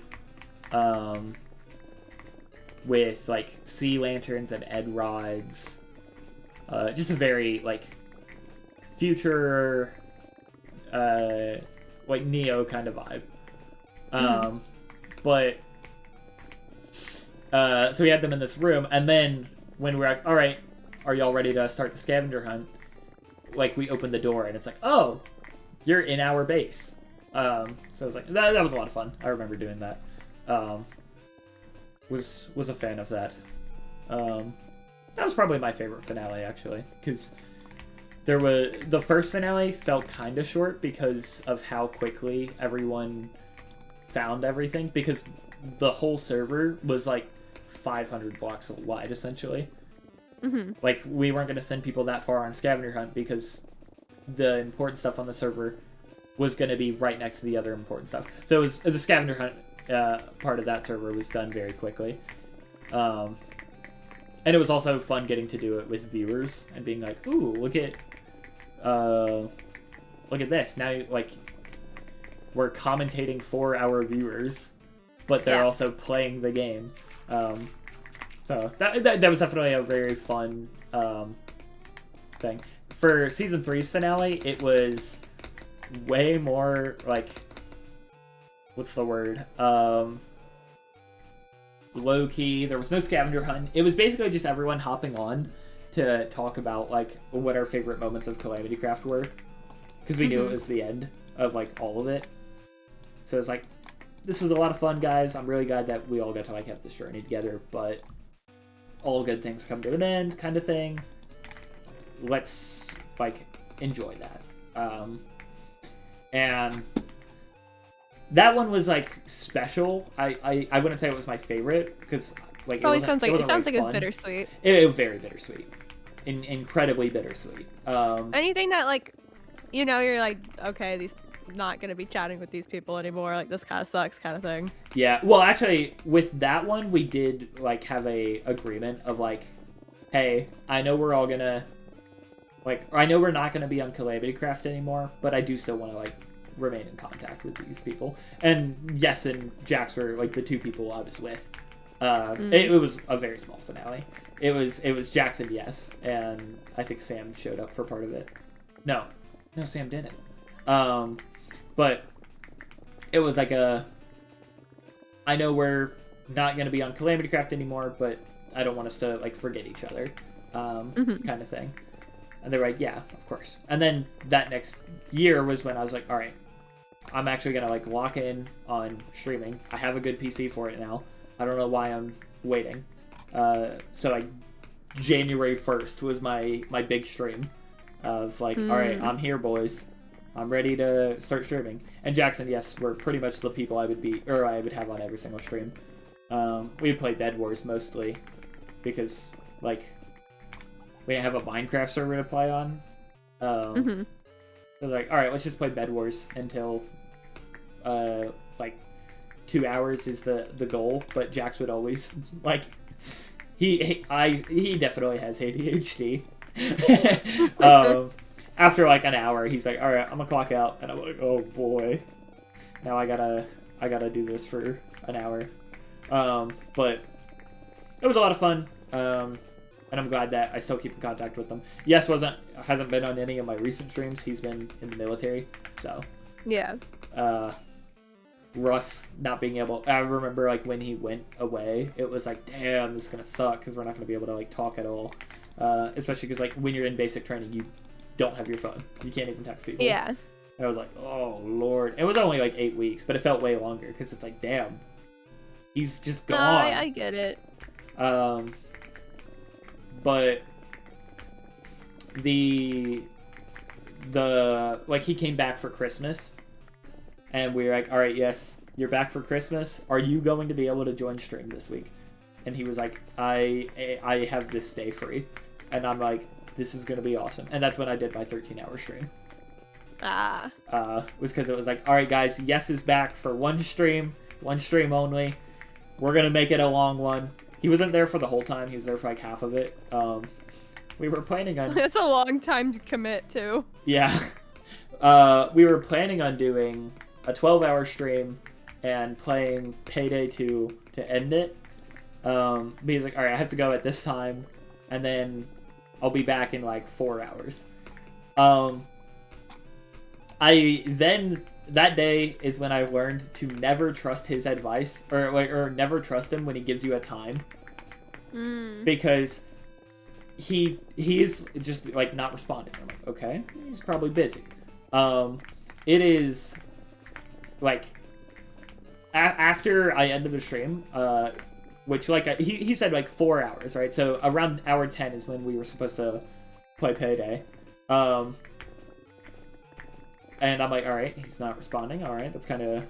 with like sea lanterns and Ed rods. Just a very like future, like Neo kind of vibe. But so we had them in this room, and then when we're like, all right, are y'all ready to start the scavenger hunt? Like, we opened the door, and it's like, oh, you're in our base. So I was like, that was a lot of fun. I remember doing that. Was a fan of that. That was probably my favorite finale, actually, because the first finale felt kind of short because of how quickly everyone found everything, because the whole server was like 500 blocks wide, essentially. Like, we weren't going to send people that far on scavenger hunt because the important stuff on the server was going to be right next to the other important stuff. So it was, the scavenger hunt part of that server was done very quickly. And it was also fun getting to do it with viewers and being like, ooh, look at this. Now, like, we're commentating for our viewers, but they're also playing the game. So that was definitely a very fun thing. For Season 3's finale, it was way more, like, what's the word? Low-key. There was no scavenger hunt. It was basically just everyone hopping on to talk about, like, what our favorite moments of Calamity Craft were. Because we knew it was the end of, like, all of it. So it's like, this was a lot of fun, guys. I'm really glad that we all got to, like, have this journey together, but all good things come to an end, kind of thing. Let's, like, enjoy that. And that one was, like, special. I wouldn't say it was my favorite, because, like, it sounds like really it's bittersweet. It was very bittersweet. Incredibly bittersweet. Anything that, like, you know, you're like, okay, these not gonna be chatting with these people anymore, like, this kind of sucks, kind of thing. Yeah, well, actually, with that one, we did, like, have a agreement of, like, hey, I know we're all gonna, like, I know we're not gonna be on Calamity Craft anymore, but I do still want to, like, remain in contact with these people. And Yes and Jax were, like, the two people I was with. It was a very small finale. It was Jax and Yes, and I think Sam showed up for part of it. No, Sam didn't. But it was like I know we're not going to be on Calamity Craft anymore, but I don't want us to, like, forget each other, kind of thing. And they were like, yeah, of course. And then that next year was when I was like, all right, I'm actually going to, like, lock in on streaming. I have a good PC for it now. I don't know why I'm waiting. So, like, January 1st was my big stream of, like, all right, I'm here, boys. I'm ready to start streaming. And Jackson, yes, were pretty much the people I would have on every single stream. We would play Bed Wars mostly because, like, we didn't have a Minecraft server to play on. So like, all right, let's just play Bed Wars until, like, 2 hours is the goal. But Jax would always, like, he definitely has ADHD. After, like, an hour, he's like, all right, I'm gonna clock out. And I'm like, oh boy, now I gotta do this for an hour. But it was a lot of fun. And I'm glad that I still keep in contact with them. Yes, hasn't been on any of my recent streams. He's been in the military, so yeah. Rough not being able. I remember, like, when he went away, it was like, damn, this is gonna suck because we're not gonna be able to, like, talk at all. Especially because, like, when you're in basic training, you don't have your phone. You can't even text people. Yeah. And I was like, oh lord. It was only like 8 weeks, but it felt way longer because it's like, damn, he's just gone. I get it. But the like, he came back for Christmas, and we were like, all right, yes, you're back for Christmas. Are you going to be able to join stream this week? And he was like, I have this day free, and I'm like, this is gonna be awesome. And that's when I did my 13-hour stream. Was because it was like, all right, guys, Yes is back for one stream only. We're gonna make it a long one. He wasn't there for the whole time. He was there for, like, half of it. we were planning on That's a long time to commit to. yeah. We were planning on doing a 12-hour stream and playing Payday 2 to end it. He's like, all right, I have to go at this time, and then I'll be back in like 4 hours. That day is when I learned to never trust his advice, or never trust him when he gives you a time, because he's just like not responding. I'm like, okay, he's probably busy. It is like after I ended the stream, which like he said like 4 hours, right? So around hour 10 is when we were supposed to play Payday. And I'm like, all right, he's not responding. All right, that's kind of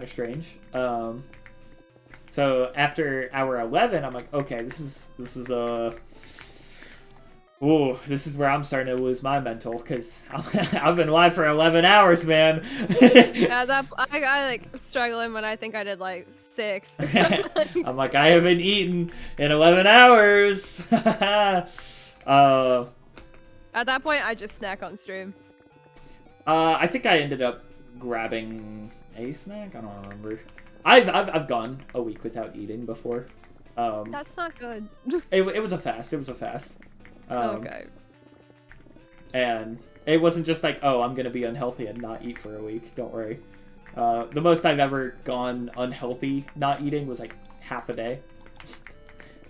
strange. So after hour 11, I'm like, okay, this is where I'm starting to lose my mental, because I've been live for 11 hours, man. Yeah, I like struggling when I think I did like 6. I'm like, I haven't eaten in 11 hours. At that point, I just snack on stream. I think I ended up grabbing a snack. I don't remember. I've gone a week without eating before. That's not good. It was a fast. It was a fast. Okay. And it wasn't just like, oh, I'm gonna be unhealthy and not eat for a week. Don't worry. The most I've ever gone unhealthy not eating was like half a day.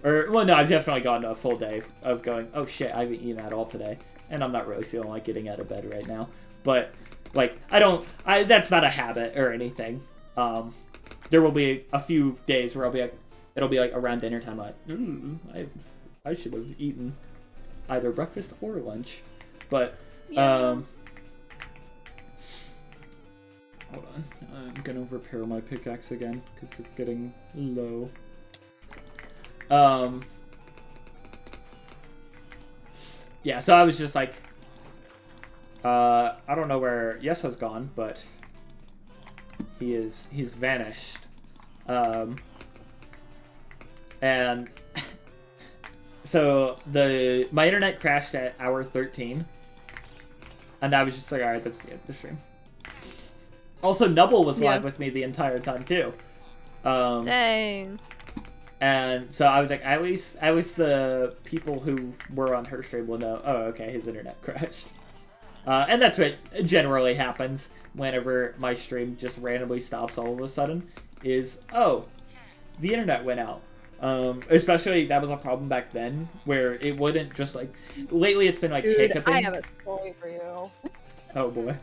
Well, no, I've definitely gone a full day of going, oh shit, I haven't eaten at all today, and I'm not really feeling like getting out of bed right now. But like, that's not a habit or anything. There will be a few days where it'll be like around dinner time, like, I should have eaten either breakfast or lunch. But Yeah. hold on, I'm gonna repair my pickaxe again because it's getting low. Yeah, so I was just like, I don't know where Yesa's gone, but he's vanished. And so my internet crashed at hour 13, and I was just like, all right, that's the end of the stream. Also, Nubble was live with me the entire time too. Dang. And so I was like, at least the people who were on her stream will know, oh, okay, his internet crashed. And that's what generally happens whenever my stream just randomly stops all of a sudden, is, oh, the internet went out. Especially, that was a problem back then, where it wouldn't just like, lately it's been like hiccuping. I have a story for you. Oh boy.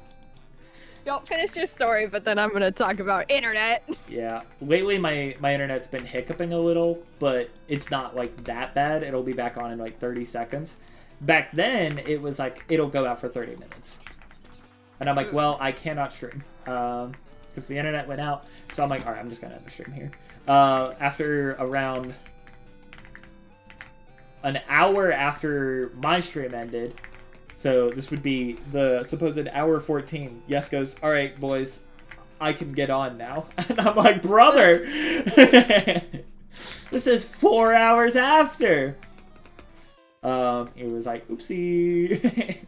Y'all finish your story, but then I'm gonna talk about internet. Yeah, lately my internet's been hiccuping a little, but it's not like that bad. It'll be back on in like 30 seconds. Back then, it was like, it'll go out for 30 minutes. And I'm like, well, I cannot stream, because the internet went out. So I'm like, all right, I'm just gonna end the stream here. After around an hour after my stream ended, so this would be the supposed hour 14, Yes goes, all right, boys, I can get on now. And I'm like, brother, this is 4 hours after. He was like, oopsie.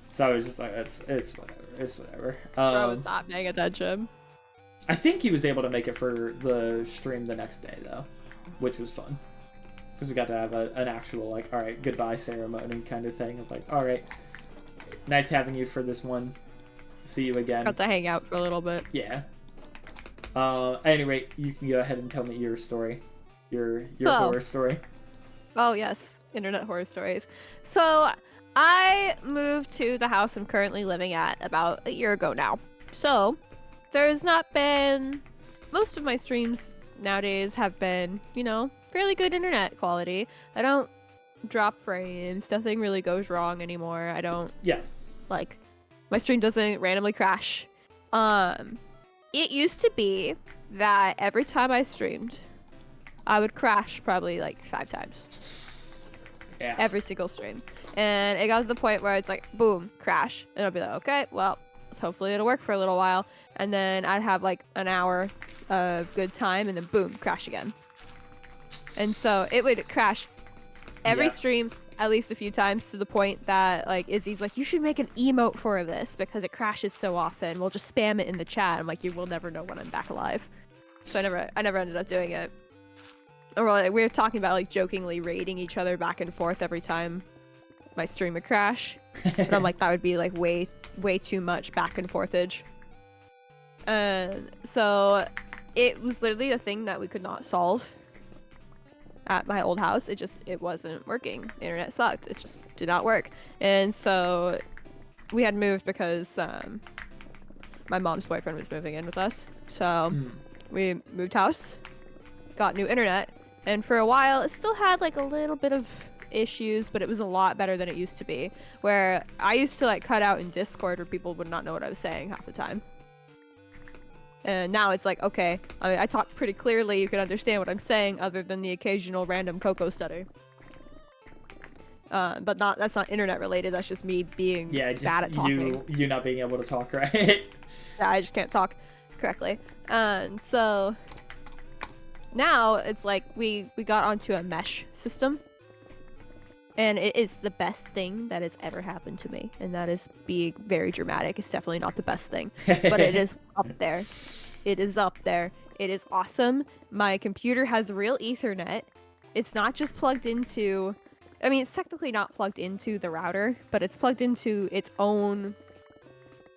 So I was just like, it's whatever. Bro was not paying attention. I think he was able to make it for the stream the next day though, which was fun. Because we got to have an actual, like, all right, goodbye ceremony kind of thing. Of like, all right, nice having you for this one. See you again. Got to hang out for a little bit. Yeah. At any rate, you can go ahead and tell me your story. Your horror story. Oh, yes. Internet horror stories. So, I moved to the house I'm currently living at about a year ago now. So, there's not been... Most of my streams nowadays have been, you know, fairly good internet quality. I don't drop frames. Nothing really goes wrong anymore. I don't... Yeah. Like, my stream doesn't randomly crash. It used to be that every time I streamed, I would crash probably like 5 times. Yeah. Every single stream. And it got to the point where it's like, boom, crash. And I'll be like, okay, well, hopefully it'll work for a little while. And then I'd have like an hour of good time and then boom, crash again. And so it would crash every Yeah. stream at least a few times, to the point that like Izzy's like, you should make an emote for this because it crashes so often. We'll just spam it in the chat. I'm like, you will never know when I'm back alive. So I never ended up doing it. Or like, we were talking about like jokingly raiding each other back and forth every time my stream would crash. But I'm like, that would be like way too much back and forthage. So it was literally a thing that we could not solve at my old house. It wasn't working. The internet sucked. It just did not work. And so we had moved because my mom's boyfriend was moving in with us. So we moved house, got new internet, and for a while it still had like a little bit of issues, but it was a lot better than it used to be, where I used to like cut out in Discord where people would not know what I was saying half the time. And now it's like, okay, I mean, I talk pretty clearly, you can understand what I'm saying, other than the occasional random CoCo stutter. But that's not internet related, that's just me being bad at talking. You not being able to talk right. Yeah, I just can't talk correctly. So now it's like we got onto a mesh system. And it is the best thing that has ever happened to me. And that is being very dramatic. It's definitely not the best thing. But it is up there. It is up there. It is awesome. My computer has real Ethernet. It's not just plugged into... I mean, it's technically not plugged into the router, but it's plugged into its own,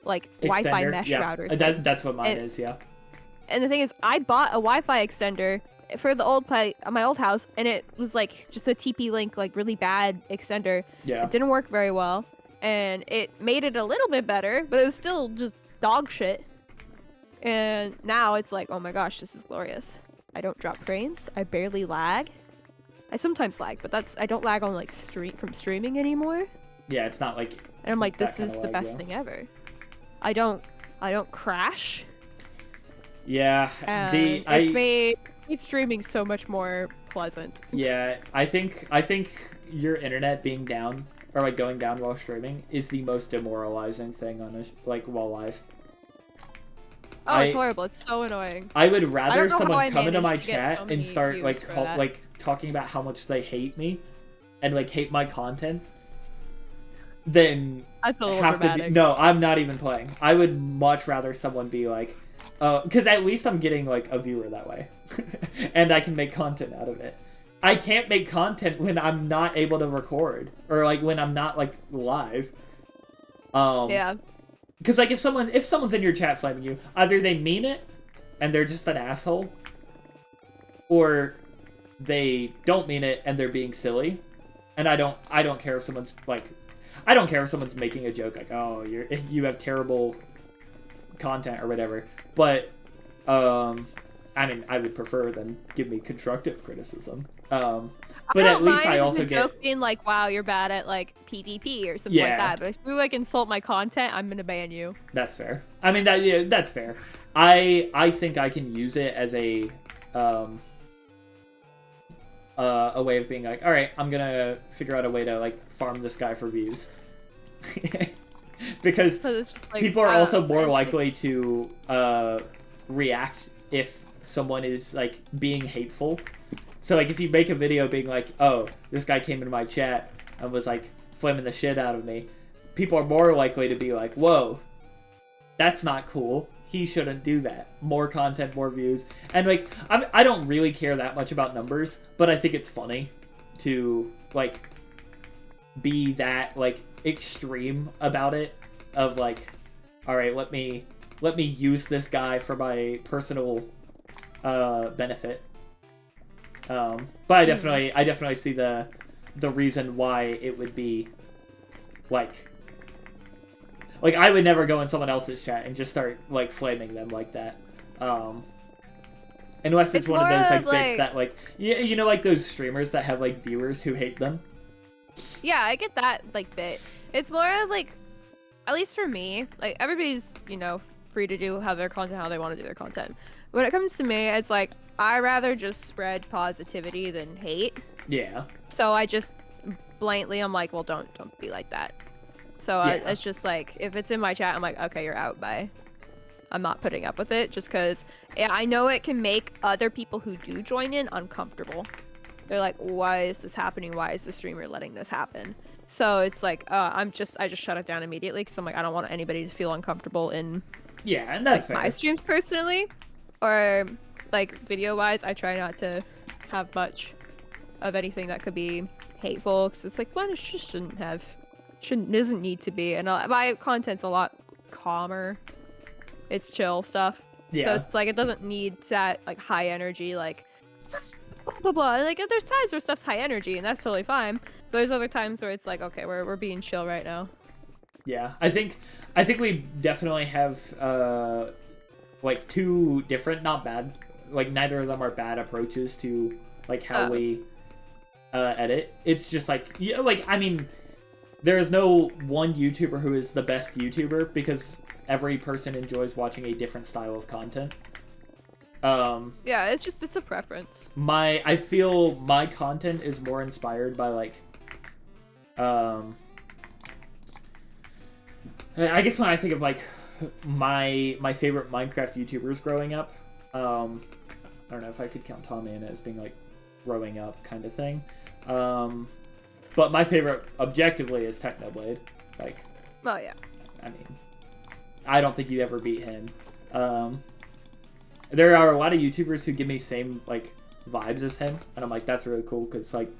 like, Wi-Fi mesh router. That's what mine is, yeah. And the thing is, I bought a Wi-Fi extender for the my old house, and it was like just a TP-Link, like really bad extender. Yeah. It didn't work very well, and it made it a little bit better, but it was still just dog shit. And now it's like, oh my gosh, this is glorious. I don't drop frames. I barely lag. I sometimes lag, but I don't lag on like from streaming anymore. Yeah, it's not like. And I'm like, this is lag, the best thing ever. I don't crash. Yeah, it's made streaming so much more pleasant. Yeah, I think your internet being down or like going down while streaming is the most demoralizing thing on while live. Oh, it's horrible. It's so annoying. I would rather someone come into my managed to get chat so and many start views for that. like talking about how much they hate me and like hate my content than That's a little have dramatic. to do. No, I'm not even playing. I would much rather someone be like, because at least I'm getting like a viewer that way, and I can make content out of it. I can't make content when I'm not able to record or like when I'm not like live. Yeah. Because like if someone's in your chat flaming you, either they mean it and they're just an asshole, or they don't mean it and they're being silly. And I don't care if someone's like, I don't care if someone's making a joke like, oh, you have terrible content or whatever. But I mean, I would prefer them give me constructive criticism. But at least I also get joke being like, wow, you're bad at like PvP or something like that. But if you like insult my content, I'm gonna ban you. That's fair. I mean, that's fair. I think I can use it as a way of being like, all right, I'm gonna figure out a way to like farm this guy for views. Because it's just, like, people are also more likely to react if someone is like being hateful. So like if you make a video being like, oh, this guy came into my chat and was like flaming the shit out of me, people are more likely to be like, whoa, that's not cool. He shouldn't do that. More content, more views. And like I don't really care that much about numbers, but I think it's funny to like be that like extreme about it, of like, all right, let me use this guy for my personal benefit. But I definitely see the reason why it would be like I would never go in someone else's chat and just start like flaming them like that. Unless it's one of those like bits that like you know, like those streamers that have like viewers who hate them. Yeah, I get that like bit. It's more of like, at least for me, like everybody's, you know, free to do their content how they want to do their content. When it comes to me, it's like I rather just spread positivity than hate. Yeah. So I just blatantly, I'm like, well, don't be like that. So Yeah. it's just like, if it's in my chat, I'm like, okay, you're out, bye. I'm not putting up with it just because I know it can make other people who do join in uncomfortable. they're like, why is this happening? Why is the streamer letting this happen? So it's like, I just shut it down immediately because I'm like, I don't want anybody to feel uncomfortable in Yeah, and that's like my streams personally, or like video wise. I try not to have much of anything that could be hateful because it's like, one, it just doesn't need to be, and my content's a lot calmer. It's chill stuff. Yeah. So it's like it doesn't need that like high energy like blah blah blah. Like there's times where stuff's high energy and that's totally fine. But there's other times where it's like, okay, we're being chill right now. Yeah, I think we definitely have like two different, not bad, like neither of them are bad approaches to like how we edit. It's just like, yeah, like I mean, there is no one YouTuber who is the best YouTuber because every person enjoys watching a different style of content. Yeah, it's a preference. I feel my content is more inspired by like I guess when I think of like my favorite Minecraft YouTubers growing up, I don't know if I could count Tommy in it as being like growing up kind of thing. But my favorite objectively is Technoblade. Like, well, yeah. I mean, I don't think you ever beat him. There are a lot of YouTubers who give me same like vibes as him, and I'm like, that's really cool because like,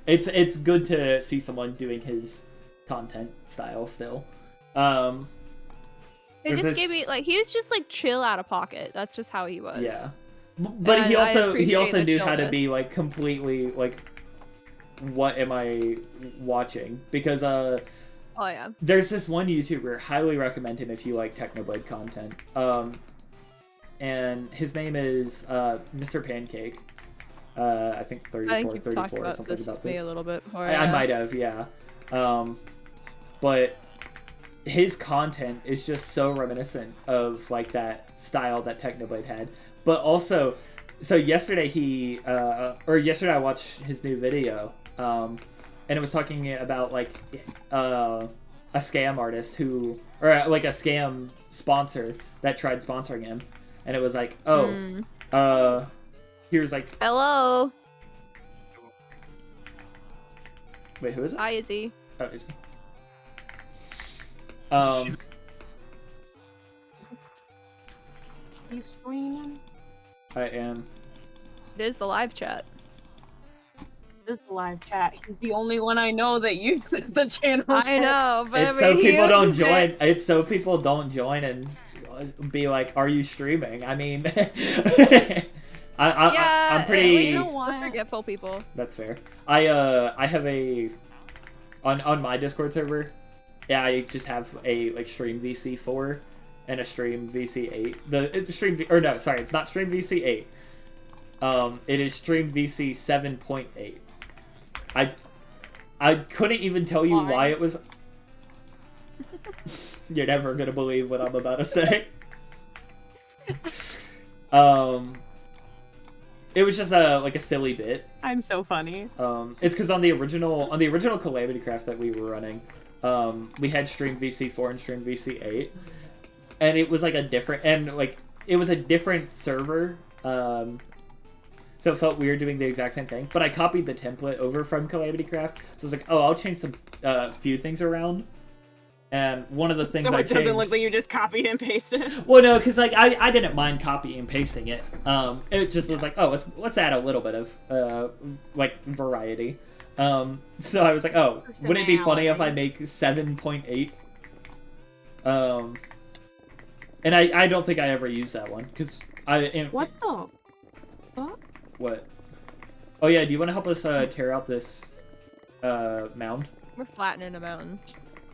it's good to see someone doing his content style still. It just gave me like he was just like chill out of pocket. That's just how he was. Yeah, but And he also the knew how to chillness. be like completely like, what am I watching? Because Oh yeah. there's this one YouTuber, highly recommend him if you like Technoblade content. And his name is Mr. Pancake. I think 34, I think you've 34 talked or about something this about with me this. a little bit before. I might have, yeah. But his content is just so reminiscent of like that style that Technoblade had. But also, so yesterday yesterday I watched his new video, and it was talking about like a scam artist or like a scam sponsor that tried sponsoring him, and it was like, here's like, Hello. wait, who is it? Hi, Izzy. Oh, is he? You streaming? I am. It is the live chat. This is the live chat. He's the only one I know that uses the channel. I know, but It's so he people don't uses it. join. It's so people don't join and be like, "Are you streaming?" I mean, I'm pretty. We know don't what? want forgetful people. That's fair. I have a on my Discord server. Yeah, I just have a like stream VC4 and a stream VC8. It's not stream VC8. It is stream VC 7.8. I couldn't even tell you why it was. You're never gonna believe what I'm about to say. It was just like a silly bit. I'm so funny. It's because on the original Calamity Craft that we were running, we had stream VC4 and stream VC8, and it was like a different server. So it felt weird doing the exact same thing, but I copied the template over from Calamity Craft, so I was like, oh, I'll change some few things around. And one of the things So I it doesn't changed... look like you just copied and pasted. Well, no, because like I didn't mind copying and pasting it. It just was like, oh, let's add a little bit of like variety. So I was like, oh, would it be funny if I make 7.8? And I don't think I ever used that one because What the fuck? What? Oh yeah, do you want to help us tear out this mound? We're flattening a mountain.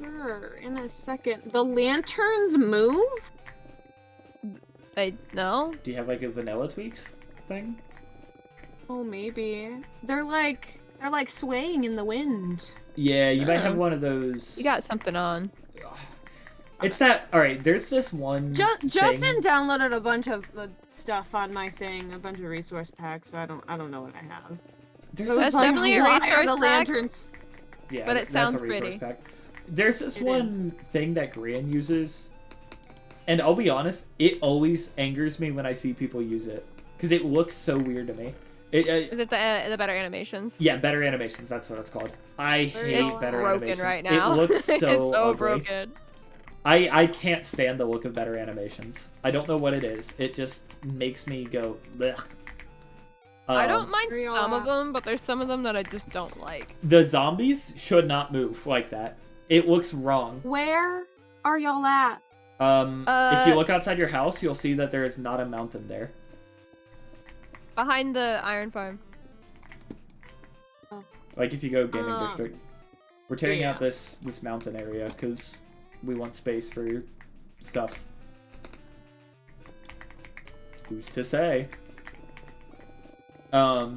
Sure, in a second. The lanterns move? No. Do you have like a vanilla tweaks thing? Oh, maybe. They're like swaying in the wind. Yeah, you might have Uh-oh. one of those. You got something on. It's that. All right, there's this one. Justin thing. downloaded a bunch of stuff on my thing, a bunch of resource packs. So I don't know what I have. There's It was this That's like, definitely a why are resource the pack. lanterns. Yeah, But it that's sounds a resource pretty. pack. There's this It one is. thing that Grian uses, and I'll be honest, it always angers me when I see people use it because it looks so weird to me. Is it the better animations? Yeah, better animations. That's what it's called. I hate It's better broken animations. right now. It looks so, it's so ugly. broken. I can't stand the look of better animations. I don't know what it is. It just makes me go blech. I don't mind Where some y'all of them, but there's some of them that I just don't like. The zombies should not move like that. It looks wrong. Where are y'all at? If you look outside your house, you'll see that there is not a mountain there. Behind the iron farm. Like if you go gaming Um, district. We're tearing out yeah. this mountain area because we want space for stuff. Who's to say? Are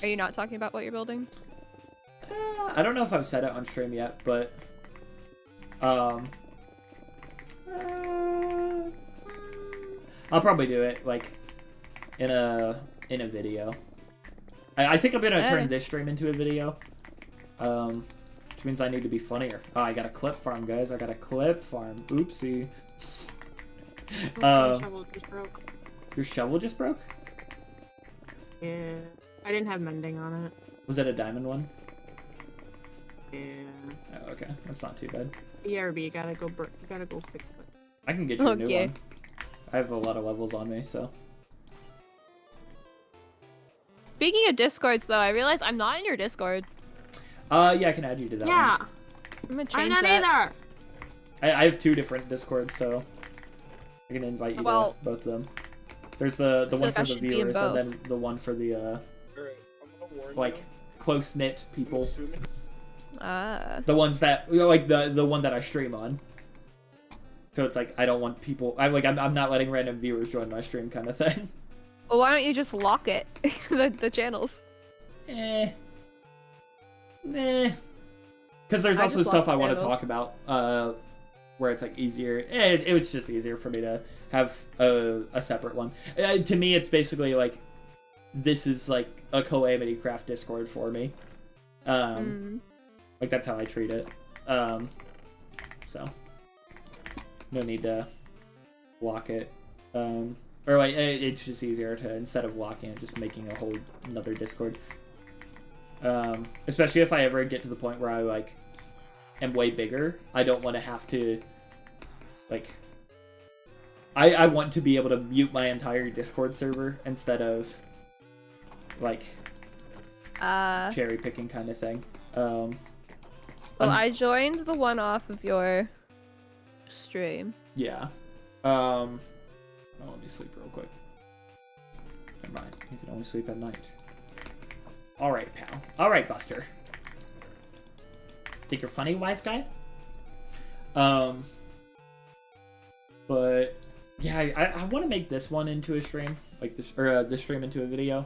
you not talking about what you're building? I don't know if I've said it on stream yet, but I'll probably do it like in a video. I think I'm gonna turn this stream into a video, which means I need to be funnier. Oh, I got a clip farm, guys. I got a clip farm. Oopsie. My shovel just broke. Your shovel just broke? Yeah. I didn't have mending on it. Was it a diamond one? Yeah. Oh, okay, that's not too bad. BRB, gotta go fix it. I can get you a new Okay. one. I have a lot of levels on me, so. Speaking of Discords, though, I realize I'm not in your Discord. Yeah, I can add you to that Yeah. one. I'm gonna I'm change not that. either. I have 2 different Discords, so I can invite you Well, to both of them. There's the one like I for the should be in viewers, and both. then the one for the Alright, I'm gonna warn like you. close knit I'm people. assuming Ah. The ones that like the one that I stream on. So it's like I don't want people. I'm not letting random viewers join my stream, kind of thing. Well, why don't you just lock it? the channels. Because there's I also just stuff lost I want to channels. talk about. Where it's like easier. It was just easier for me to have a separate one. To me, it's basically like this is like a Calamity Craft Discord for me. Like that's how I treat it. So no need to lock it. Or like it's just easier to, instead of locking it, just making a whole another Discord. Especially if I ever get to the point where I like am way bigger, I don't want to have to like I want to be able to mute my entire Discord server instead of like cherry picking kind of thing. Well, I joined the one off of your stream. Yeah. Oh, let me sleep real quick. Never mind. You can only sleep at night. Alright, pal. Alright, Buster. Think you're funny, wise guy? But yeah, I want to make this one into a stream, like this, or this stream into a video.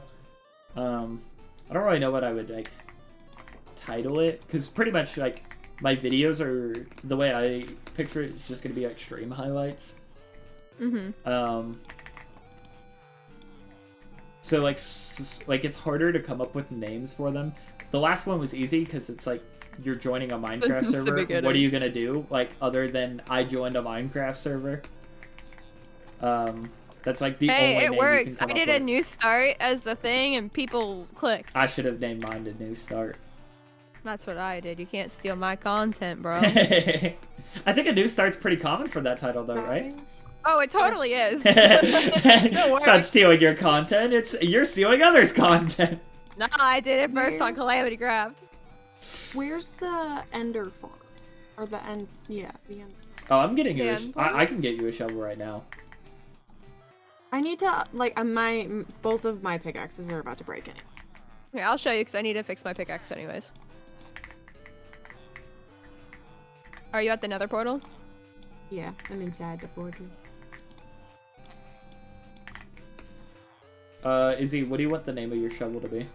I don't really know what I would like title it, because pretty much like my videos are the way I picture it. It's just gonna be like stream highlights. So like it's harder to come up with names for them. The last one was easy because it's like you're joining a Minecraft Since the server. beginning. What are you gonna do? Like other than I joined a Minecraft server. That's like the only Hey, name it you works. can I come did up a with. new start as the thing, and people clicked. I should have named mine a new start. That's what I did. You can't steal my content, bro. I think a new start's pretty common for that title though, right? Oh, it totally is. It's No not worries. stealing your content, it's you're stealing others' content. No, I did it first on Calamity Craft. Where's the ender farm? Or the end? Yeah, the end. Oh, I'm getting you. Dan, I can get you a shovel right now. I need to like both of my pickaxes are about to break in. Here, I'll show you because I need to fix my pickaxe anyways. Are you at the nether portal? Yeah, I'm inside the fortress. Izzy, what do you want the name of your shovel to be?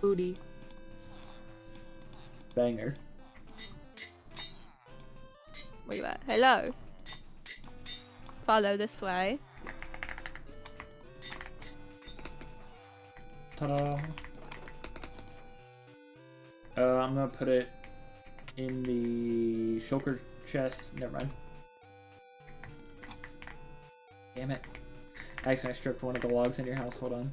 Booty. Banger. Where you at? Hello. Follow this way. Ta-da. I'm gonna put it in the shulker chest. Never mind. Damn it. I accidentally stripped one of the logs in your house. Hold on.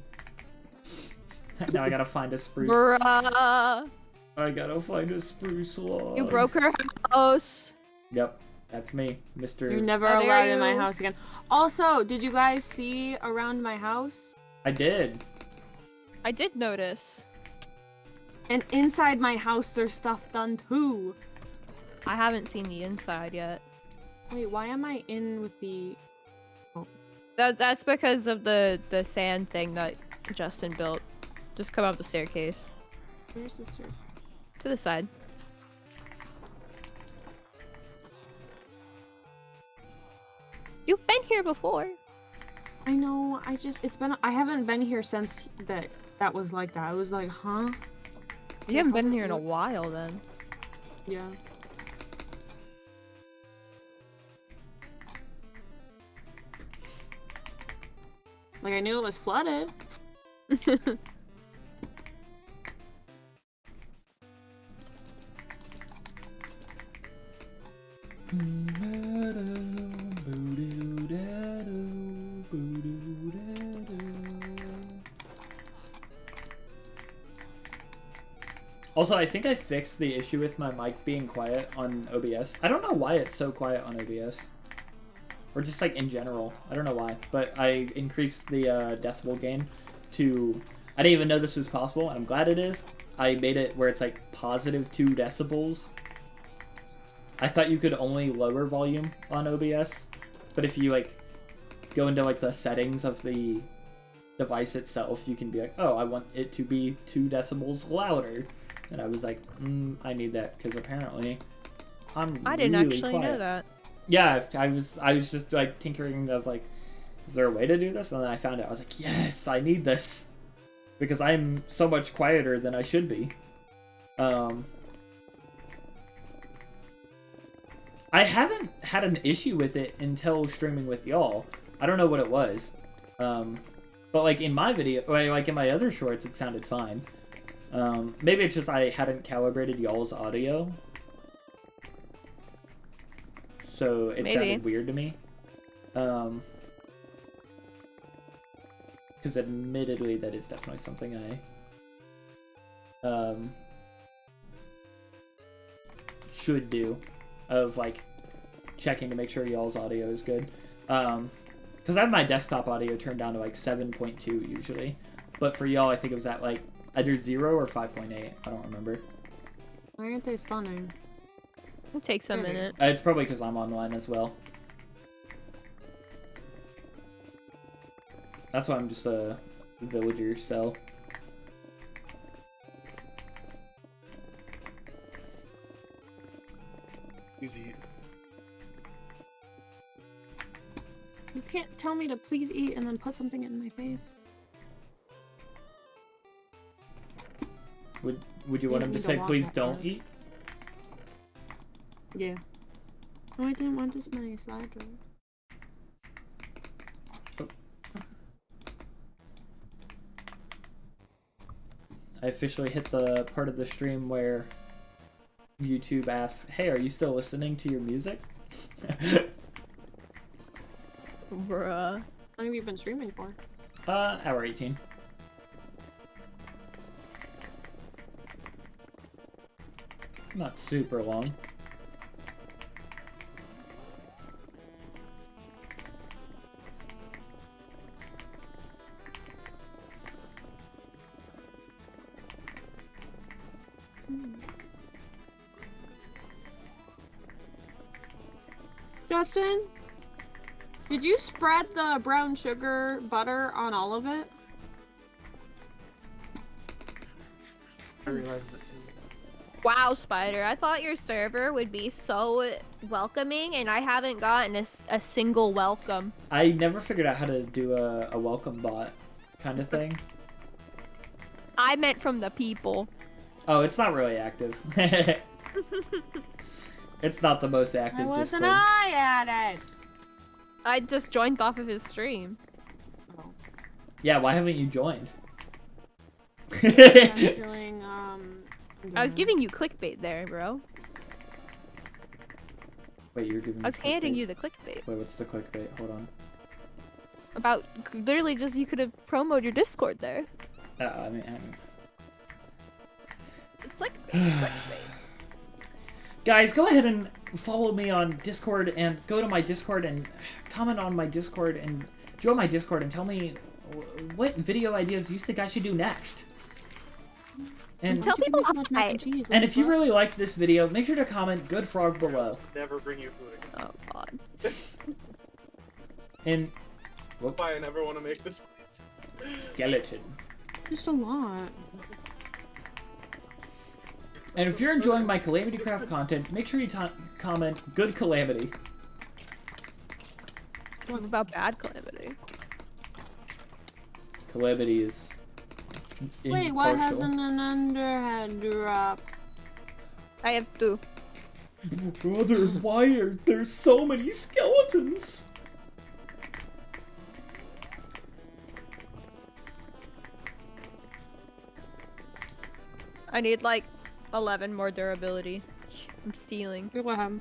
Now I gotta find a spruce. Bruh. I gotta find a spruce log. You broke her house. Yep, that's me, Mr. You're never How dare allowed in my you. house again. Also, did you guys see around my house? I did. I did notice. And inside my house, there's stuff done too. I haven't seen the inside yet. Wait, why am I in with the... That's because of the sand thing that Justin built. Just come up the staircase. Where's the staircase? To the side. You've been here before. I know, I haven't been here since that was like that. I was like, huh? You haven't been here in a while then. Yeah. Like, I knew it was flooded. Also, I think I fixed the issue with my mic being quiet on OBS. I don't know why it's so quiet on OBS. Or just like in general. I don't know why. But I increased the decibel gain to... I didn't even know this was possible, and I'm glad it is. I made it where it's like positive 2 decibels. I thought you could only lower volume on OBS. But if you like go into like the settings of the device itself, you can be like, oh, I want it to be 2 decibels louder. And I was like, I need that because apparently I didn't really actually quiet. know that. Yeah, I was just like tinkering of like, is there a way to do this? And then I found it. I was like, yes, I need this because I'm so much quieter than I should be. I haven't had an issue with it until streaming with y'all. I don't know what it was. But like in my video, like in my other shorts, it sounded fine. Maybe it's just I hadn't calibrated y'all's audio. So it sounded weird to me. Because admittedly, that is definitely something I should do. Of like checking to make sure y'all's audio is good. Because I have my desktop audio turned down to like 7.2 usually. But for y'all, I think it was at like either 0 or 5.8. I don't remember. Why aren't they spawning? It takes a minute. It's probably because I'm online as well. That's why I'm just a villager cell. Easy. You can't tell me to please eat and then put something in my face. Would you want him to need to say, walk please that don't far. eat? Yeah. Oh, I didn't want this many sliders. I officially hit the part of the stream where YouTube asks, hey, are you still listening to your music? Bruh. How long have you been streaming for? Hour 18. Not super long. Justin? Did you spread the brown sugar butter on all of it? I realized that too. Wow, Spider. I thought your server would be so welcoming, and I haven't gotten a single welcome. I never figured out how to do a welcome bot kind of thing. I meant from the people. Oh, it's not really active. It's not the most active Why wasn't Discord. I at it? I just joined off of his stream. Oh. Yeah, why haven't you joined? I'm feeling, I was giving you clickbait there, bro. Wait, you're giving me I was handing clickbait? you the clickbait. Wait, what's the clickbait? Hold on. About literally just you could have promoted your Discord there. I mean, It's like clickbait. guys, go ahead and follow me on Discord and go to my Discord and comment on my Discord and join my Discord and tell me what video ideas you think I should do next. And Tell people so much mac hi. and cheese. What and the if you fuck? really liked this video, make sure to comment good frog below. Never bring you food again. Oh god. And That's why I never want to make this place. skeleton. Just a lot. And if you're enjoying my Calamity Craft content, make sure you comment good Calamity. What about bad Calamity? Calamity is Wait, why impartial. hasn't an underhead drop? I have 2. Brother, why are there so many skeletons? I need like 11 more durability. I'm stealing. Go ahead.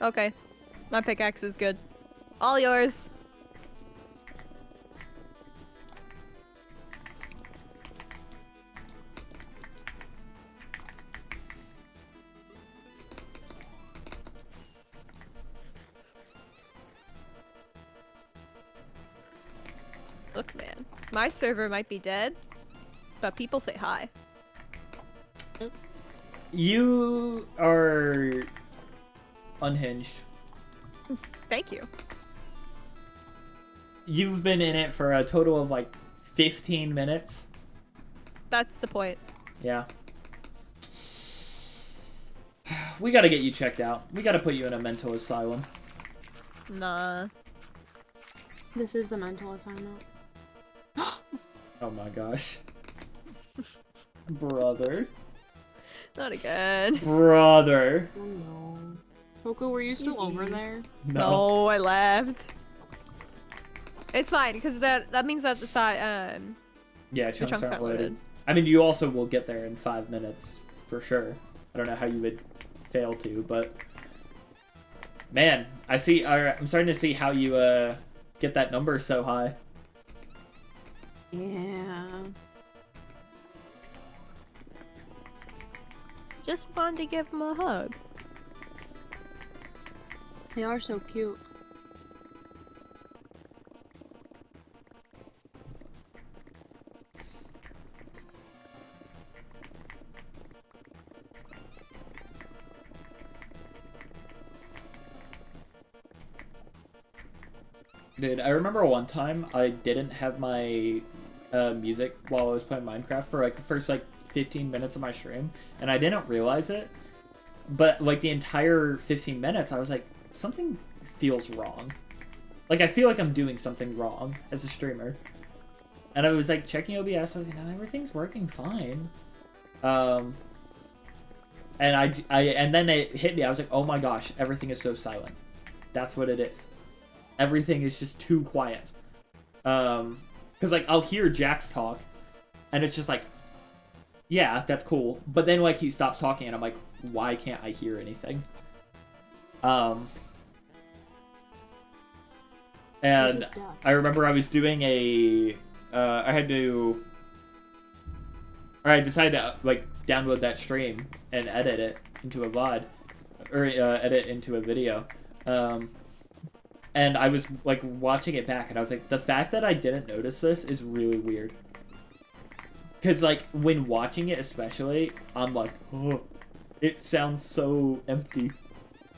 Okay. My pickaxe is good. All yours. Look, man. My server might be dead, but people say hi. You are unhinged. Thank you. You've been in it for a total of like 15 minutes. That's the point. Yeah. We gotta get you checked out. We gotta put you in a mental asylum. Nah. This is the mental assignment. Oh my gosh. Brother. Not again. Brother. Oh no. CoCo, were you still over there? No, I left. It's fine, because that means that the side Yeah, the chunks aren't loaded. I mean, you also will get there in 5 minutes, for sure. I don't know how you would fail to, but... Man, I'm starting to see how you, get that number so high. Yeah. just wanted to give him a hug. They are so cute. Dude, I remember one time I didn't have my music while I was playing Minecraft for like the first like 15 minutes of my stream, and I didn't realize it. But like the entire 15 minutes, I was like, something feels wrong. Like I feel like I'm doing something wrong as a streamer. And I was like checking OBS. I was like, no, everything's working fine. And and then it hit me. I was like, oh my gosh, everything is so silent. That's what it is. Everything is just too quiet. Because like I'll hear Jax talk, and it's just like, yeah, that's cool. But then like he stops talking, and I'm like, why can't I hear anything? And I remember I was doing a, I decided to like download that stream and edit it into a VOD, or edit into a video. And I was like watching it back, and I was like, the fact that I didn't notice this is really weird. Cause like when watching it, especially, I'm like, oh, it sounds so empty.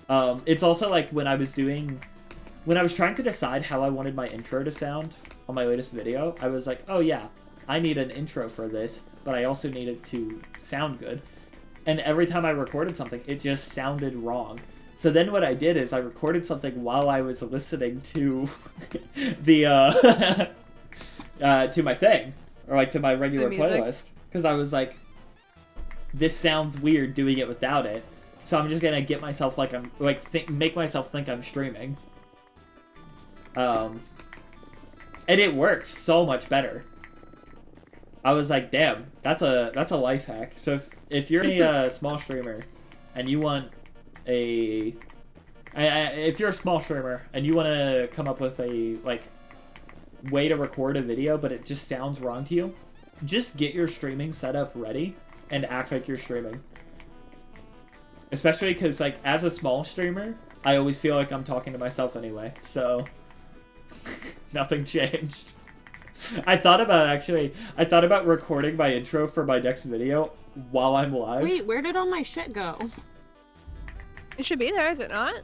It's also like when I was trying to decide how I wanted my intro to sound on my latest video, I was like, oh yeah, I need an intro for this, but I also need it to sound good. And every time I recorded something, it just sounded wrong. So then what I did is I recorded something while I was listening to the to my thing, or like to my regular playlist, because I was like, this sounds weird doing it without it. So I'm just gonna get myself like I'm like make myself think I'm streaming. And it worked so much better. I was like, damn, that's a life hack. So if you're a small streamer and you want a If you're a small streamer and you want to come up with a way to record a video, but it just sounds wrong to you, just get your streaming setup ready and act like you're streaming. Especially because, as a small streamer, I always feel like I'm talking to myself anyway, so nothing changed. I thought about recording my intro for my next video while I'm live. Wait, where did all my shit go? It should be there, is it not?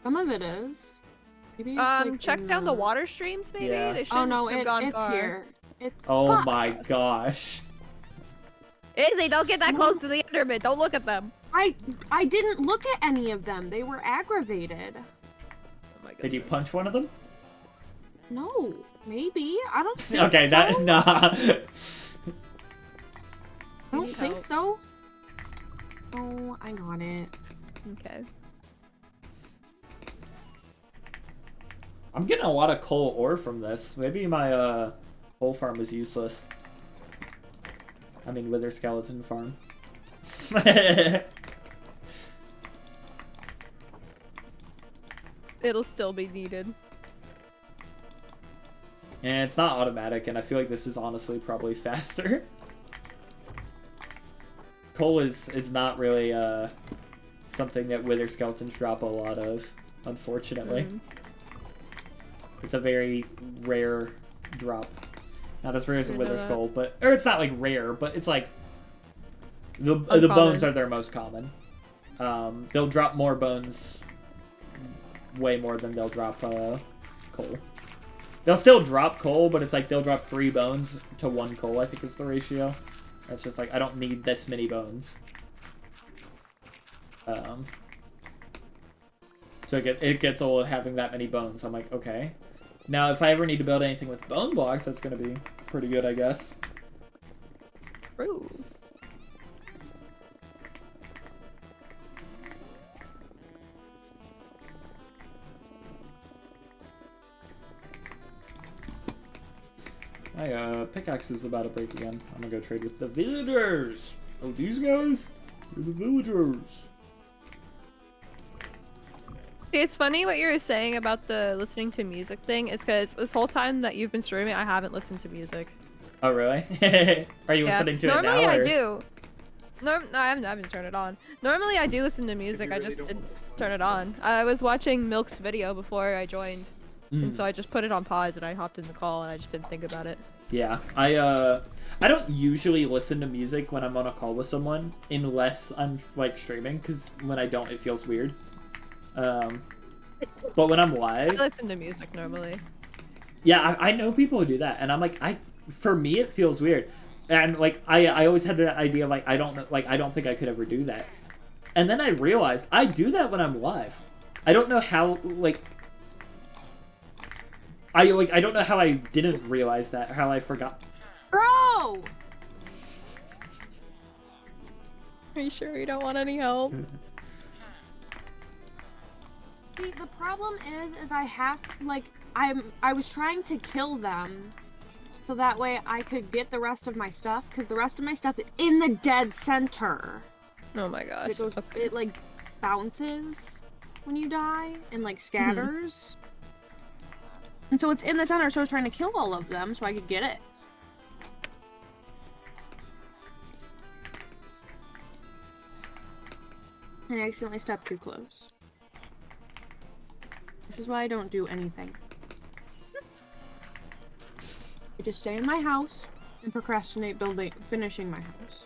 Some of it is. Maybe it's, check down the water streams, maybe? Yeah. They Oh shouldn't no, have gone it's far. here. Oh Fuck. my gosh. Izzy, don't get that close to the Enderman. Don't look at them. I didn't look at any of them. They were aggravated. Oh my Did you goodness. punch one of them? No, maybe. I don't think Okay, so. nah. I don't Didn't think count. so. Oh, I got it. Okay. I'm getting a lot of coal ore from this. Maybe my coal farm is useless. I mean, wither skeleton farm. It'll still be needed. And it's not automatic, and I feel like this is honestly probably faster. Coal is not really something that wither skeletons drop a lot of, unfortunately. It's a very rare drop. Not as rare as a wither skull, but or it's not like rare, but it's like the bones are their most common. They'll drop more bones, way more than they'll drop coal. They'll still drop coal, but it's like they'll drop 3 bones to 1 coal, I think is the ratio. It's just like, I don't need this many bones. So it gets old having that many bones. I'm like, okay. Now, if I ever need to build anything with bone blocks, that's going to be pretty good, I guess. Ooh. My pickaxe is about to break again. I'm gonna go trade with the villagers. Oh, these guys? They're the villagers. It's funny what you were saying about the listening to music thing. It's because this whole time that you've been streaming, I haven't listened to music. Oh, really? Are you listening to it now? Normally I or- do. No, I haven't turned it on. Normally I do listen to music, I really just don't didn't listen to turn it on. I was watching Milk's video before I joined, Mm. and so I just put it on pause and I hopped in the call and I just didn't think about it. Yeah, I don't usually listen to music when I'm on a call with someone unless I'm like streaming, because when I don't, it feels weird. But when I'm I live, listen to music normally. yeah, I know people who do that, and I'm like, for me it feels weird, and like I always had the idea of I don't think I could ever do that, and then I realized I do that when I'm live. I don't know how I don't know how I didn't realize that, or how I forgot. Bro! Are you sure you don't want any help? See, the problem is I have, I was trying to kill them so that way I could get the rest of my stuff, because the rest of my stuff is in the dead center. Oh my gosh. It goes, it bounces when you die and scatters. And so it's in the center, so I was trying to kill all of them so I could get it. And I accidentally stepped too close. This is why I don't do anything. I just stay in my house and procrastinate finishing my house.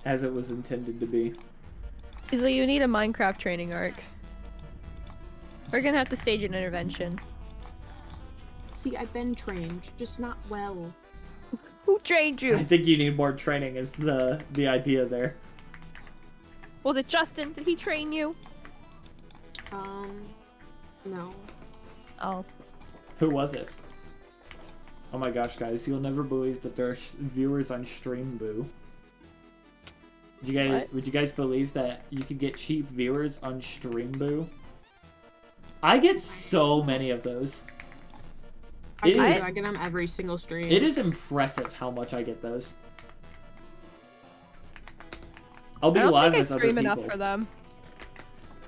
As it was intended to be. Izzy, you need a Minecraft training arc. We're gonna have to stage an intervention. See, I've been trained, just not well. Who trained you? I think you need more training is the idea there. Was it Justin? Did he train you? No. Oh. Who was it? Oh my gosh, guys, you'll never believe that there are viewers on Stream Boo. Would you guys believe that you could get cheap viewers on Stream Boo? I get so many of those. I get them every single stream. It is impressive how much I get those. I'll be I don't live think I with other stream people. enough for them.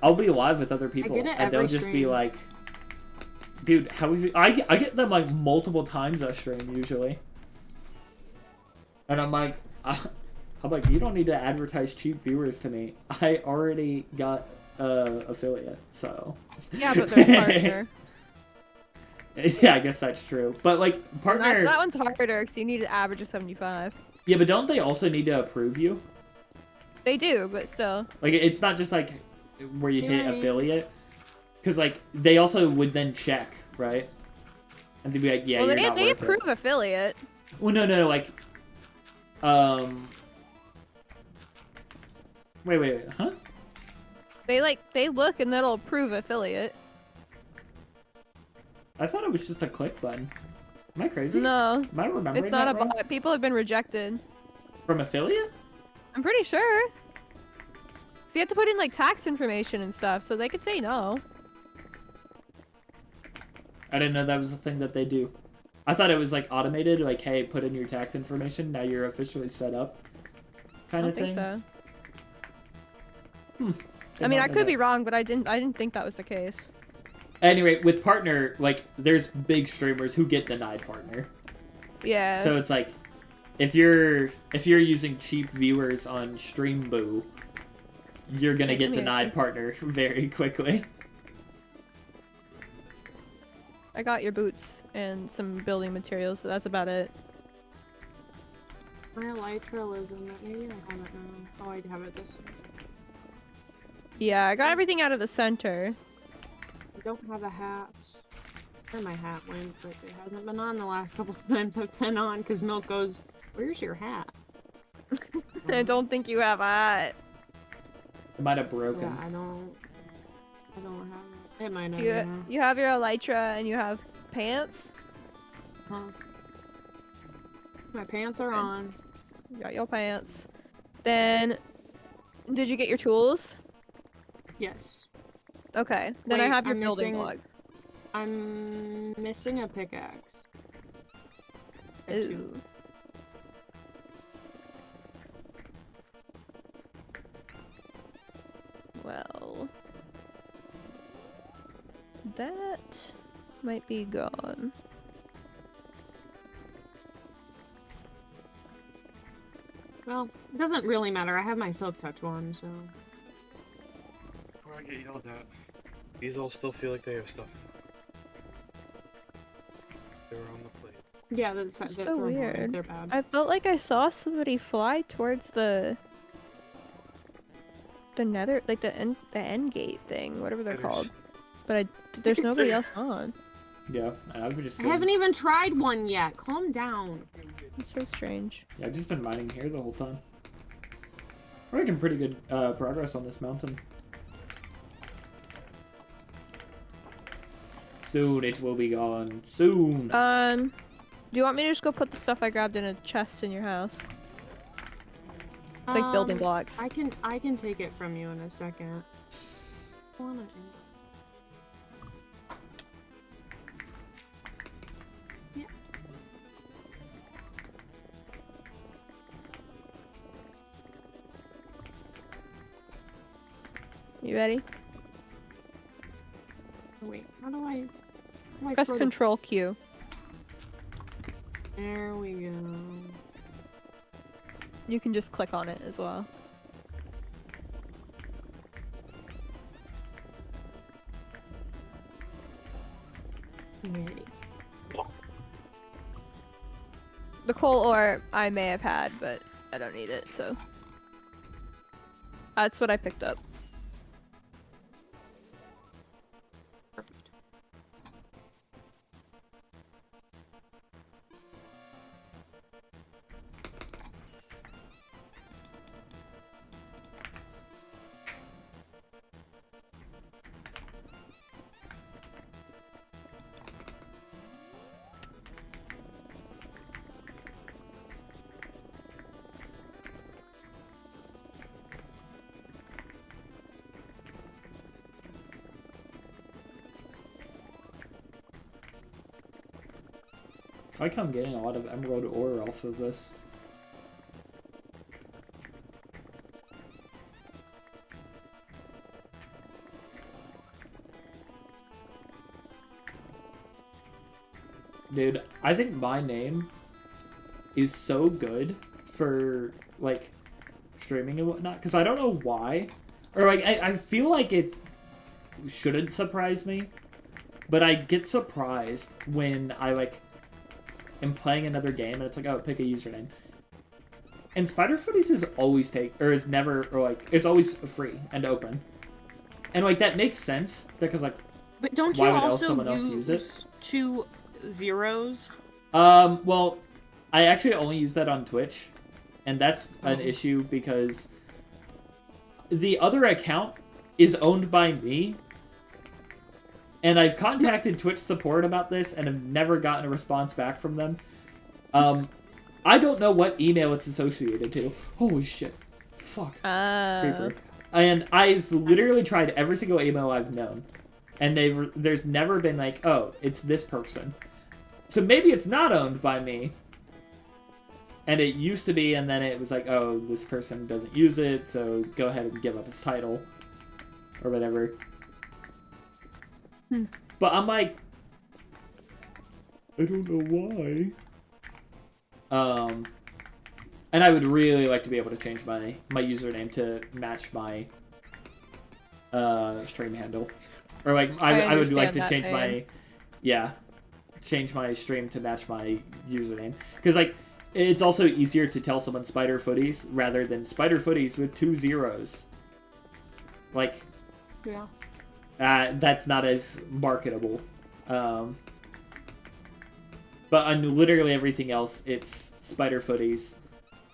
I'll be live with other people, get it and they'll every just be stream. like, "Dude, how have you?" I get them like multiple times a stream usually, and I'm like, you don't need to advertise cheap viewers to me. I already got affiliate, so. Yeah, but there's partner. Yeah, I guess that's true. But like partner, That one's harder because you need an average of 75. yeah, but don't they also need to approve you? They do, but still. Like it's not just like where you hit Right. affiliate, because like they also would then check, right? And they'd be like, yeah, Well, you're not they worth approve it. affiliate. Well, no, like, wait, huh? They look and that'll approve affiliate. I thought it was just a click button. Am I crazy? No, Am I remembering it's not that a wrong? bot. People have been rejected. From affiliate? I'm pretty sure. So you have to put in like tax information and stuff, so they could say no. I didn't know that was a thing that they do. I thought it was like automated, like, hey, put in your tax information. Now you're officially set up, kind I of don't thing. think so. Did I mean, not I know could that. be wrong, but I didn't think that was the case. Anyway, with partner, like, there's big streamers who get denied partner. Yeah. So it's like, if you're using cheap viewers on Streamboo, you're gonna get denied partner very quickly. I got your boots and some building materials, but that's about it. My elytra lives in that. Maybe I have it now. Oh, I have it this way. Yeah, I got everything out of the center. I don't have a hat. Where my hat went, but it hasn't been on the last couple of times I've been on, because Milk goes, "Where's your hat?" I don't think you have a hat. It might have broken. Yeah, I don't have it. It might have. Yeah. You have your elytra and you have pants. Huh. My pants are on. You got your pants. Then, did you get your tools? Yes. Okay. Then I Wait, have your I'm building missing- block. I'm missing a pickaxe. I have two. Ooh. Well, that might be gone. Well, it doesn't really matter. I have my silk touch one, so. Before I get yelled at, these all still feel like they have stuff. They were on the plate. Yeah, that's It's that's so fine. weird. They're bad. I felt like I saw somebody fly towards the nether, like the end gate thing, whatever they're There's- called. But there's nobody else on. Yeah, and I've just I been, haven't even tried one yet. Calm down. It's so strange. yeah, I've just been mining here the whole time. We're making pretty good progress on this mountain. Soon it will be gone. Soon. Do you want me to just go put the stuff I grabbed in a chest in your house? It's like building blocks. I can take it from you in a second. Yeah. You ready? Wait, how do I Press throw the- Control Q. There we go. You can just click on it as well. Ready. The coal ore I may have had, but I don't need it, so. That's what I picked up. Perfect. I like how I'm getting a lot of emerald ore off of this. Dude, I think my name is so good for, like, streaming and whatnot, because I don't know why. Or, like, I feel like it shouldn't surprise me, but I get surprised when I, like, am playing another game, and it's like, oh, pick a username. And SpiderFooties is always is never, or, like, it's always free and open. And, like, that makes sense, because, like, But don't why you would also someone else use use it? 2 zeros? Well, I actually only use that on Twitch, and that's an Oh. issue because the other account is owned by me, and I've contacted Twitch support about this and have never gotten a response back from them. I don't know what email it's associated to. Holy shit. Fuck. Creeper. And I've literally tried every single email I've known, and there's never been like, oh, it's this person. So maybe it's not owned by me, and it used to be, and then it was like, oh, this person doesn't use it, so go ahead and give up his title, or whatever. But I'm like, I don't know why. And I would really like to be able to change my username to match my stream handle, or like I would like to change my change my stream to match my username, because like it's also easier to tell someone SpiderFooties rather than SpiderFooties with 2 zeros. Like, Yeah. that's not as marketable. But on literally everything else, it's SpiderFooties,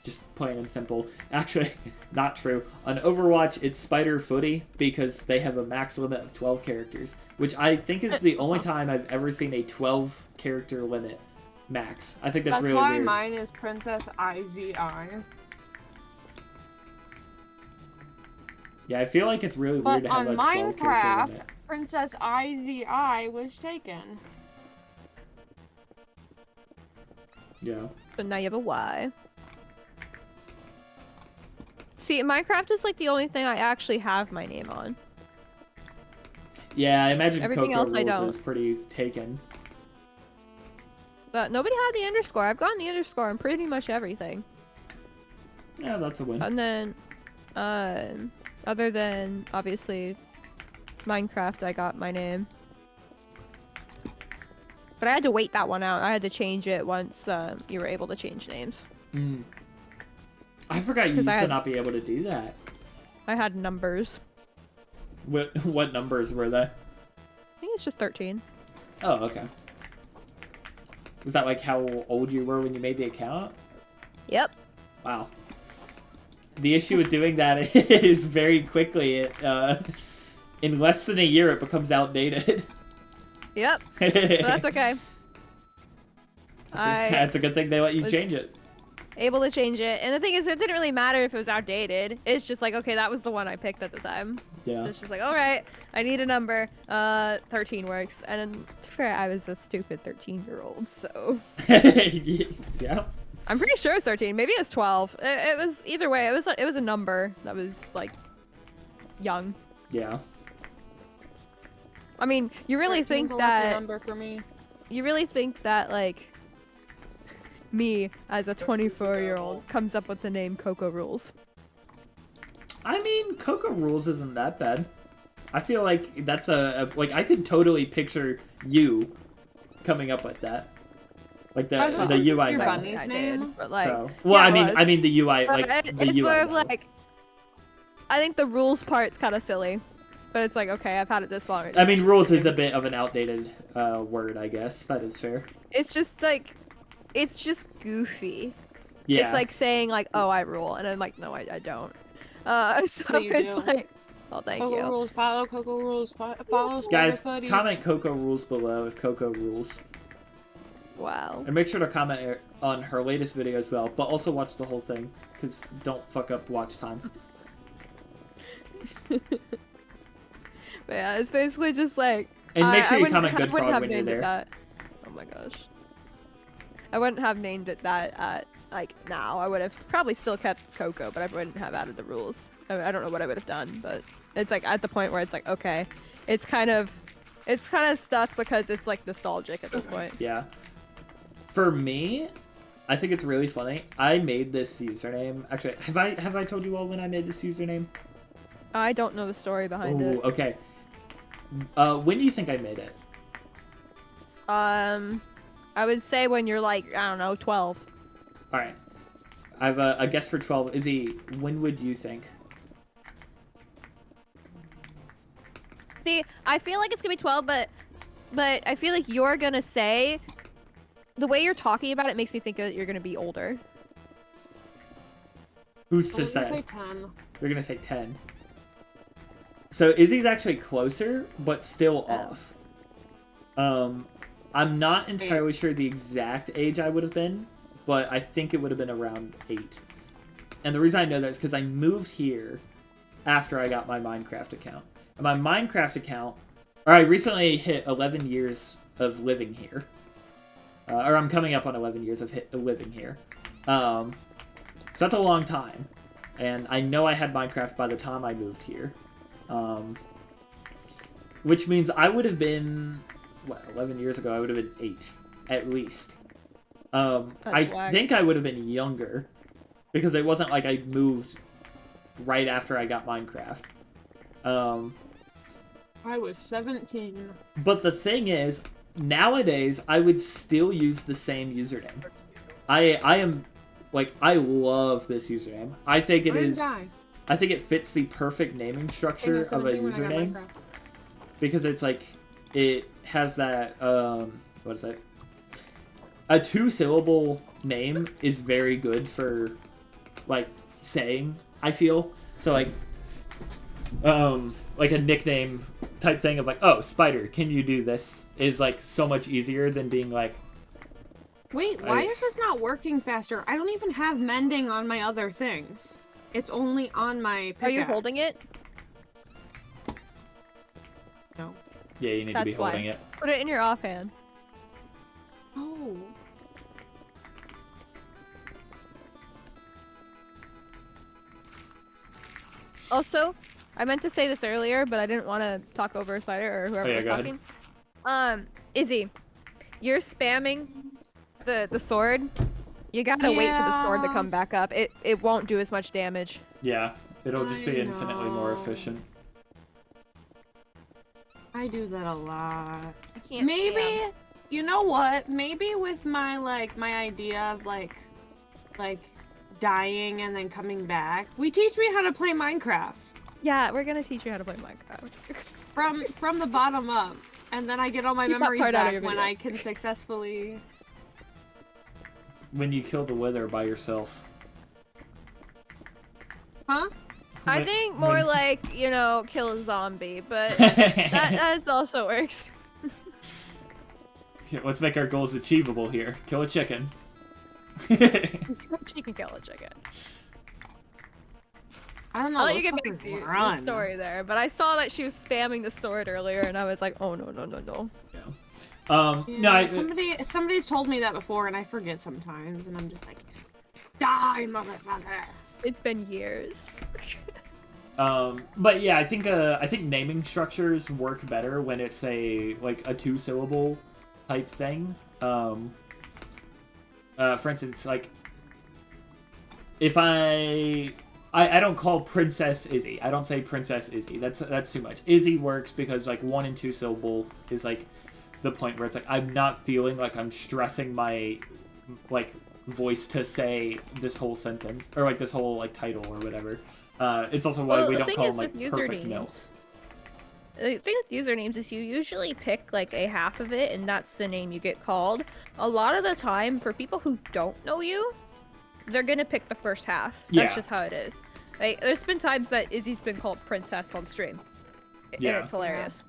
just plain and simple. Actually, not true. On Overwatch, it's SpiderFooty because they have a max limit of 12 characters, which I think is the only time I've ever seen a 12-character limit max. I think that's really why weird. mine is Princess IZI. Yeah, I feel like it's really weird But to have on a 12-character Minecraft, limit. Princess IZI was taken. Yeah. But now you have a Y. See, Minecraft is like the only thing I actually have my name on. Yeah, I imagine Everything CoCo else I Rules don't. is pretty taken. But nobody had the underscore. I've gotten the underscore on pretty much everything. Yeah, that's a win. And then, other than, obviously, Minecraft, I got my name. But I had to wait that one out. I had to change it once you were able to change names. I forgot you 'Cause used I to had- not be able to do that. I had numbers. What numbers were they? I think it's just 13. Oh, okay. Was that like how old you were when you made the account? Yep. Wow. The issue with doing that is very quickly, in less than a year, it becomes outdated. Yep. But that's okay. That's a good thing they let you was- change it. Able to change it. And the thing is, it didn't really matter if it was outdated. It's just like, okay, that was the one I picked at the time. Yeah. It's just like, alright, I need a number. 13 works. And to be fair, I was a stupid 13-year-old, so... Yeah. I'm pretty sure it's 13. Maybe it's 12. It was, either way, it was a number that was, like, young. Yeah. I mean, you really 13's think a lucky that... number for me. You really think that, like... me, as a 24-year-old, comes up with the name CoCo Rules. I mean, CoCo Rules isn't that bad. I feel like that's like, I could totally picture you coming up with that. Like the UI your model. bunny's I name? did, but like... So, well, yeah, I it mean, was. I mean the UI, But like the it's UI. more of model. like... I think the rules part's kind of silly. But it's like, okay, I've had it this long. I mean, rules is a bit of an outdated word, I guess. That is fair. It's just like... It's just goofy. Yeah. It's like saying like, oh, I rule. And I'm like, no, I don't. So But you it's do. like... Oh, thank CoCo you. rules, follow CoCo rules, follow Guys, SpiderFooties. comment CoCo Rules below if CoCo rules. Wow. And make sure to comment on her latest video as well, but also watch the whole thing, because don't fuck up watch time. But yeah, it's basically just like... And make sure you wouldn't- comment Good I wouldn't Frog have when you're named it there. that. Oh my gosh. I wouldn't have named it that at, like, now. I would have probably still kept CoCo, but I wouldn't have added the rules. I don't know what I would have done, but it's like at the point where it's like, okay, it's kind of stuck because it's like nostalgic at this point. Yeah. For me, I think it's really funny. I made this username. Actually, have I told you all when I made this username? I don't know the story behind Oh, it. okay. When do you think I made it? I would say when you're like, I don't know, 12. All right. I have a guess for 12. Izzy, when would you think? See, I feel like it's gonna be 12, but I feel like you're gonna say, the way you're talking about it makes me think that you're gonna be older. Who's I to was gonna say? say 10. You're gonna say 10. So Izzy's actually closer, but still Oh. off. I'm not entirely sure the exact age I would have been, but I think it would have been around 8. And the reason I know that is because I moved here after I got my Minecraft account. And my Minecraft account, or I recently hit 11 years of living here. Or I'm coming up on 11 years of living here. So that's a long time. And I know I had Minecraft by the time I moved here. Which means I would have been, 11 years ago, I would have been 8, at least. I think I would have been younger, because it wasn't like I moved right after I got Minecraft. I was 17. But the thing is, nowadays, I would still use the same username. I am, like, I love this username. I think it is... I think it fits the perfect naming structure of a username. Because it's like, it has that, what is it? A 2-syllable name is very good for, like, saying, I feel. So, like a nickname type thing of like, oh, Spider, can you do this? Is, like, so much easier than being like... Wait, why is this not working faster? I don't even have mending on my other things. It's only on my pickaxe. Are you holding it? No. Yeah, you need to be That's why. holding it. Put it in your offhand. Oh. Also, I meant to say this earlier, but I didn't want to talk over Spider or whoever Oh, yeah, was go ahead. talking. Izzy, you're spamming the sword. You gotta wait for the sword to Yeah. come back up. It won't do as much damage. Yeah, it'll just be I infinitely more know. efficient. I do that a lot. I can't. Maybe, spam. you know what? Maybe with my, my idea of, like, dying and then coming back. Teach me how to play Minecraft. Yeah, we're gonna teach you how to play Minecraft. From the bottom up. And then I get all my Keep that memories part out of back your when video. I can successfully... When you kill the wither by yourself. Huh? I When- think more when- like, kill a zombie, but that also works. Yeah, let's make our goals achievable here. Kill a chicken. You can kill a chicken. I don't know. I'll let you those get back fuckers to your run. story there, but I saw that she was spamming the sword earlier, and I was like, oh no. No, Yeah, somebody's told me that before, and I forget sometimes, and I'm just like, die, motherfucker. It's been years. but yeah, I think naming structures work better when it's a 2-syllable type thing. For instance, like if I don't call Princess Izzy. I don't say Princess Izzy. That's too much. Izzy works because 1 and 2 syllable is the point where it's I'm not feeling like I'm stressing my voice to say this whole sentence or this whole title or whatever. It's also why we don't call them perfect notes. The thing with usernames is you usually pick a half of it, and that's the name you get called. A lot of the time, for people who don't know you, they're gonna pick the first half. That's Yeah. just how it is. There's been times that Izzy's been called Princess on stream, and Yeah. it's hilarious.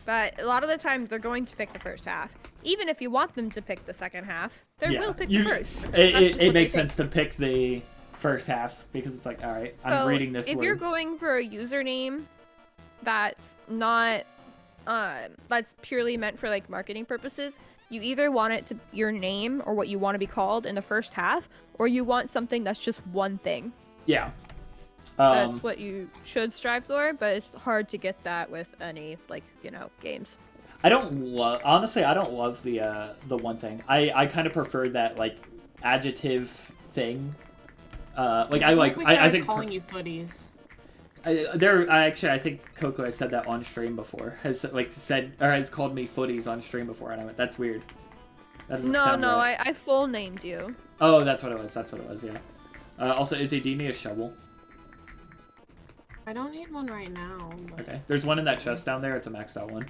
But a lot of the time, they're going to pick the first half. Even if you want them to pick the second half, they Yeah. will pick the first. because that's It just what they makes think. sense to pick the first half because it's all right, I'm So, reading this if word. you're going for a username that's not that's purely meant for marketing purposes, you either want it to your name or what you want to be called in the first half, or you want something that's just one thing. Yeah. That's what you should strive for, but it's hard to get that with any games. I don't love, honestly, I don't love the one thing. I kind of prefer that, like, adjective thing. Like, I think calling you footies. I think CoCo has said that on stream before. Has like said or has called me footies on stream before, and I went, that's weird. That doesn't No, sound no, right. I full named you. Oh, that's what it was. That's what it was. Yeah. Also, Izzy, do you need a shovel? I don't need one right now. But... Okay. There's one in that chest down there. It's a maxed out one.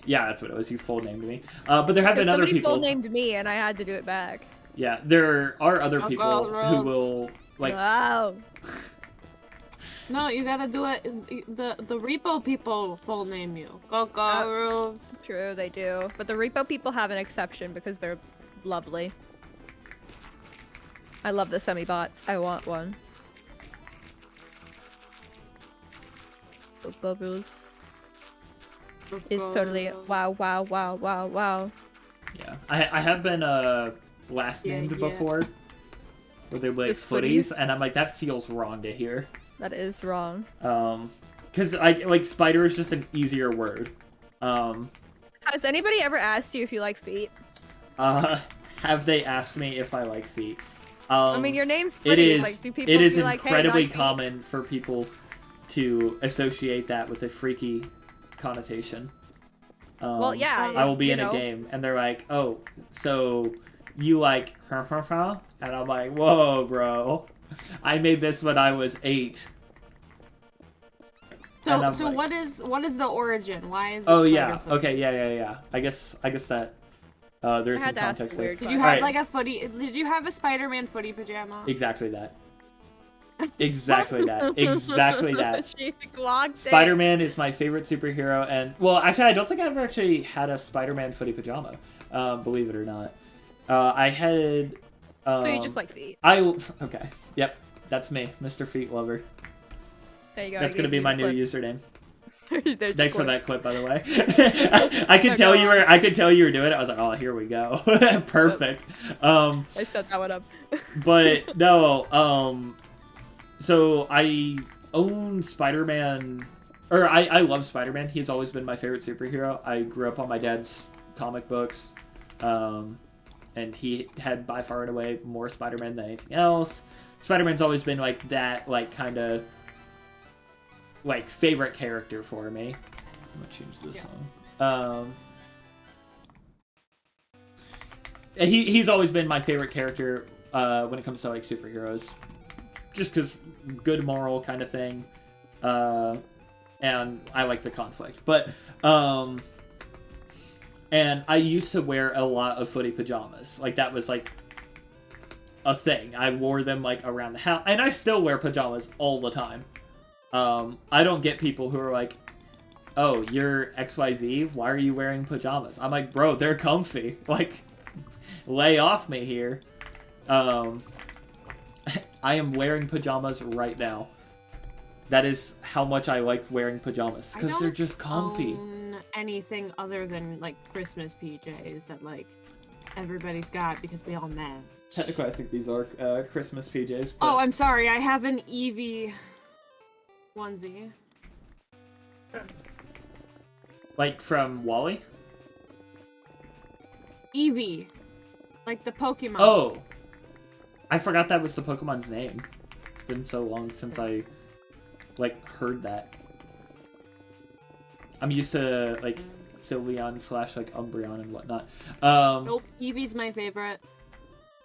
Yeah, that's what it was. You full named me. But there have been other people. Somebody full named me, and I had to do it back. Yeah, there are other people who will like. Wow. No, you gotta do it. The repo people full name you. Go. True, they do. But the repo people have an exception because they're lovely. I love the semi-bots. I want one. Go rules. It's totally wow, wow, wow, wow, wow. Yeah, I have been last named before, where they're like Just footies, footies? and I'm like, that feels wrong to hear. That is wrong. Because like spider is just an easier word. Has anybody ever asked you if you like feet? Have they asked me if I like feet? I mean, your name's It Footies. is. Like, do people It is be like, hey, incredibly like feet? common for people to associate that with a freaky connotation. Well, yeah. I will be you in know, a game, and they're like, "Oh, so you like huh?" And I'm like, "Whoa, bro! I made this when I was 8." So, like, what is the origin? Why is it Oh yeah. SpiderFooties? Okay. Yeah. I guess that there's I some had to ask context the there. weird Did you have like a footy? Did you have a Spider-Man footy pajama? Exactly that. Exactly that. Exactly that. She logged it. Spider-Man is my favorite superhero, and well, actually, I don't think I've ever actually had a Spider-Man footy pajama. Believe it or not, I had. So you just like feet. Okay. Yep. That's me, Mr. Feet Lover. There you go. That's gonna be my new username. There's Thanks for the that clip, by the way. I could tell you were. I could tell you were doing it. I was like, oh, here we go. Perfect. I set that one up. But no. So I own Spider-Man, or I love Spider-Man. He's always been my favorite superhero. I grew up on my dad's comic books, and he had by far and away more Spider-Man than anything else. Spider-Man's always been like that, like kind of like favorite character for me. I'm gonna change this song. He's always been my favorite character when it comes to like superheroes. Just because good moral kind of thing, and I like the conflict. But and I used to wear a lot of footy pajamas. Like that was like a thing. I wore them like around the house, and I still wear pajamas all the time. I don't get people who are like, "Oh, you're XYZ. Why are you wearing pajamas?" I'm like, "Bro, they're comfy. Like, lay off me here." I am wearing pajamas right now. That is how much I like wearing pajamas, because they're just comfy. Own anything other than like Christmas PJs that like everybody's got because we all met. Technically, I think these are Christmas PJs. But... Oh, I'm sorry. I have an Eevee onesie. Like from Wally? Eevee, like the Pokemon. Oh. I forgot that was the Pokemon's name. It's been so long since I, like, heard that. I'm used to, like, Sylveon / like, Umbreon and whatnot. Nope, Eevee's my favorite.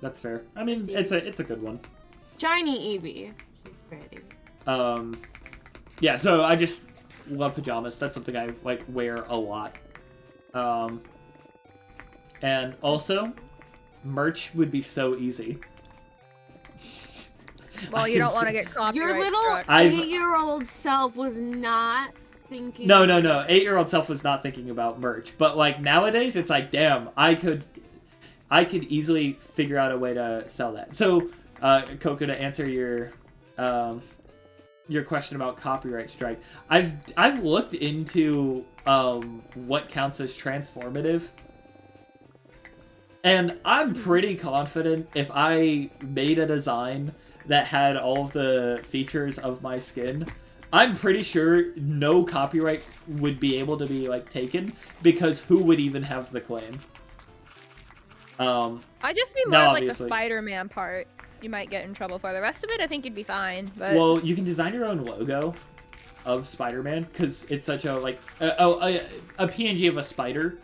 That's fair. I mean, it's a good one. Shiny Eevee. She's pretty. Yeah, so I just love pajamas. That's something I, like, wear a lot. And also, merch would be so easy. Well, you don't want to get copyright Your little struck. 8-year-old self was not thinking. No. 8-year-old self was not thinking about merch. But like nowadays, it's like, damn, I could easily figure out a way to sell that. So, CoCo, to answer your question about copyright strike, I've looked into what counts as transformative. And I'm pretty confident if I made a design that had all of the features of my skin, I'm pretty sure no copyright would be able to be like taken because who would even have the claim? I just mean No, more like the obviously. Spider-Man part. You might get in trouble for the rest of it. I think you'd be fine. But Well, you can design your own logo of Spider-Man because it's such a like a PNG of a spider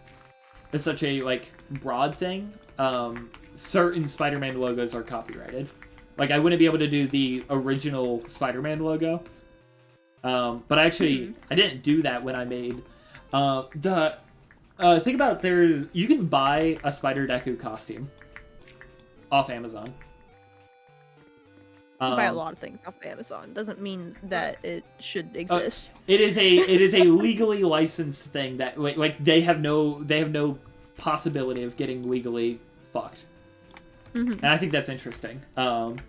is such a like broad thing. Certain Spider-Man logos are copyrighted. Like I wouldn't be able to do the original Spider-Man logo. But actually, I didn't do that when I made think about you can buy a Spider Deku costume off Amazon. you buy a lot of things off Amazon. Doesn't mean that it should exist. It is a legally licensed thing that like they have no possibility of getting legally fucked. And I think that's interesting. And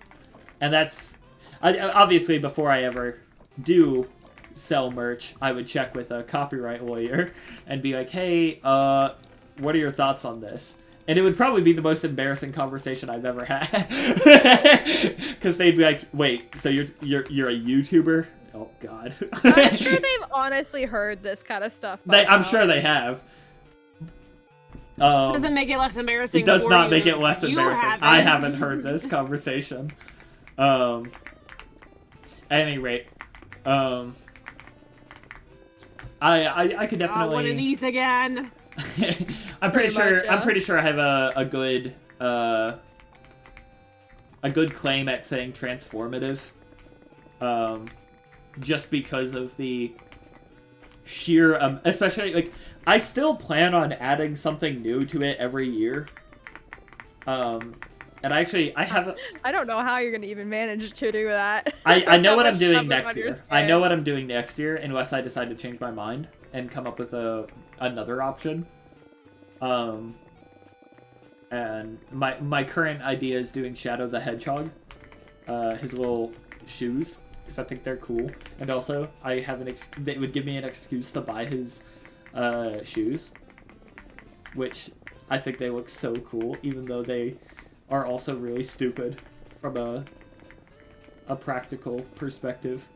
that's obviously before I ever do sell merch, I would check with a copyright lawyer and be like, hey, what are your thoughts on this? And it would probably be the most embarrassing conversation I've ever had. Because they'd be like, wait, so you're a YouTuber? Oh, God. I'm sure they've honestly heard this kind of stuff. I'm sure they have. Doesn't make it less embarrassing. It does for not you, make it less you embarrassing. haven't. I haven't heard this conversation. At any rate, I could definitely. One of these again. I'm pretty sure. much, yeah. I'm pretty sure I have a good claim at saying transformative. Just because of the sheer, especially like I still plan on adding something new to it every year. And I have. I don't know how you're gonna even manage to do that. I know what I'm Much doing stuff next on your year. I scale. know what I'm doing next year, unless I decide to change my mind and come up with another option. And my current idea is doing Shadow the Hedgehog, his little shoes, because I think they're cool, and also I have they would give me an excuse to buy his shoes, which I think they look so cool, even though they are also really stupid from a practical perspective.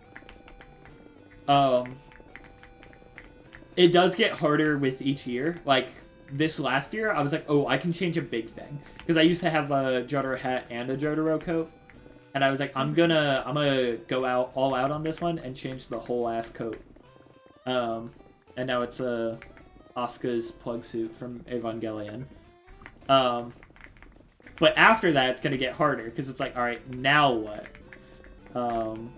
It does get harder with each year. Like this last year, I was like, oh, I can change a big thing, because I used to have a Jotaro hat and a Jotaro coat, and I was like, I'm gonna go all out on this one and change the whole ass coat. And now it's Asuka's plug suit from Evangelion. But after that, it's gonna get harder, because it's like, all right, now what? I'm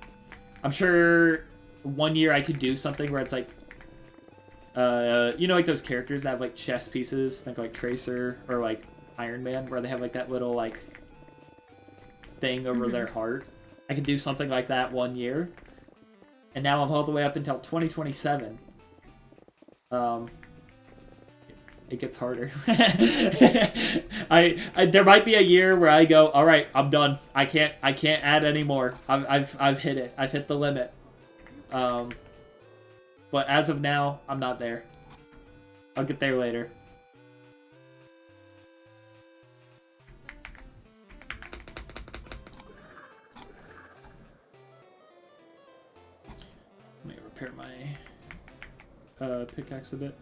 sure one year I could do something where it's like, you know, like those characters that have like chest pieces, think like Tracer or like Iron Man, where they have like that little like thing over their heart. I could do something like that one year, and now I'm all the way up until 2027. It gets harder. There might be a year where I go, all right, I'm done. I can't add any more. I've hit it. I've hit the limit. But as of now, I'm not there. I'll get there later. Let me repair my pickaxe a bit.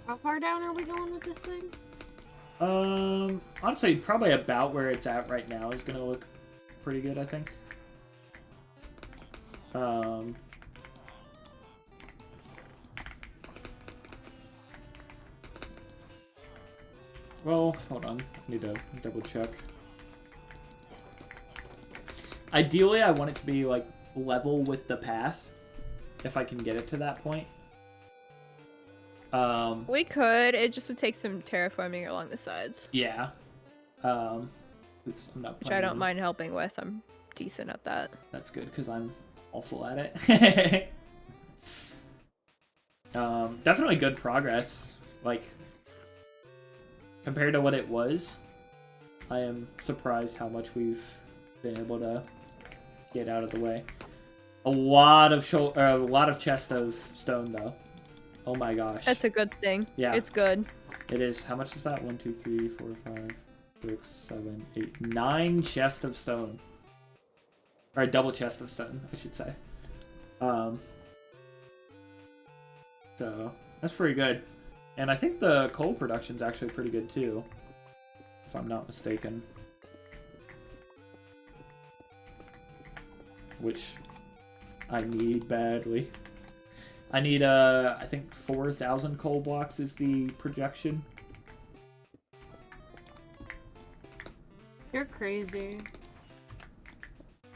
How far down are we going with this thing? Honestly, probably about where it's at right now is gonna look pretty good, I think. Well, hold on. I need to double check. Ideally, I want it to be, like, level with the path, if I can get it to that point. We could. It just would take some terraforming along the sides. Yeah. I'm not Which I don't mind helping with. I'm decent at that. That's good, because I'm awful at it. Definitely good progress. Like, compared to what it was, I am surprised how much we've been able to get out of the way. A lot of chest of stone, though. Oh my gosh. That's a good thing. Yeah. It's good. It is. How much is that? 1, 2, 3, 4, 5, 6, 7, 8, 9 chests of stone. Or a double chest of stone, I should say. So that's pretty good. And I think the coal production's actually pretty good too, if I'm not mistaken. Which I need badly. I need, I think 4,000 coal blocks is the projection. You're crazy.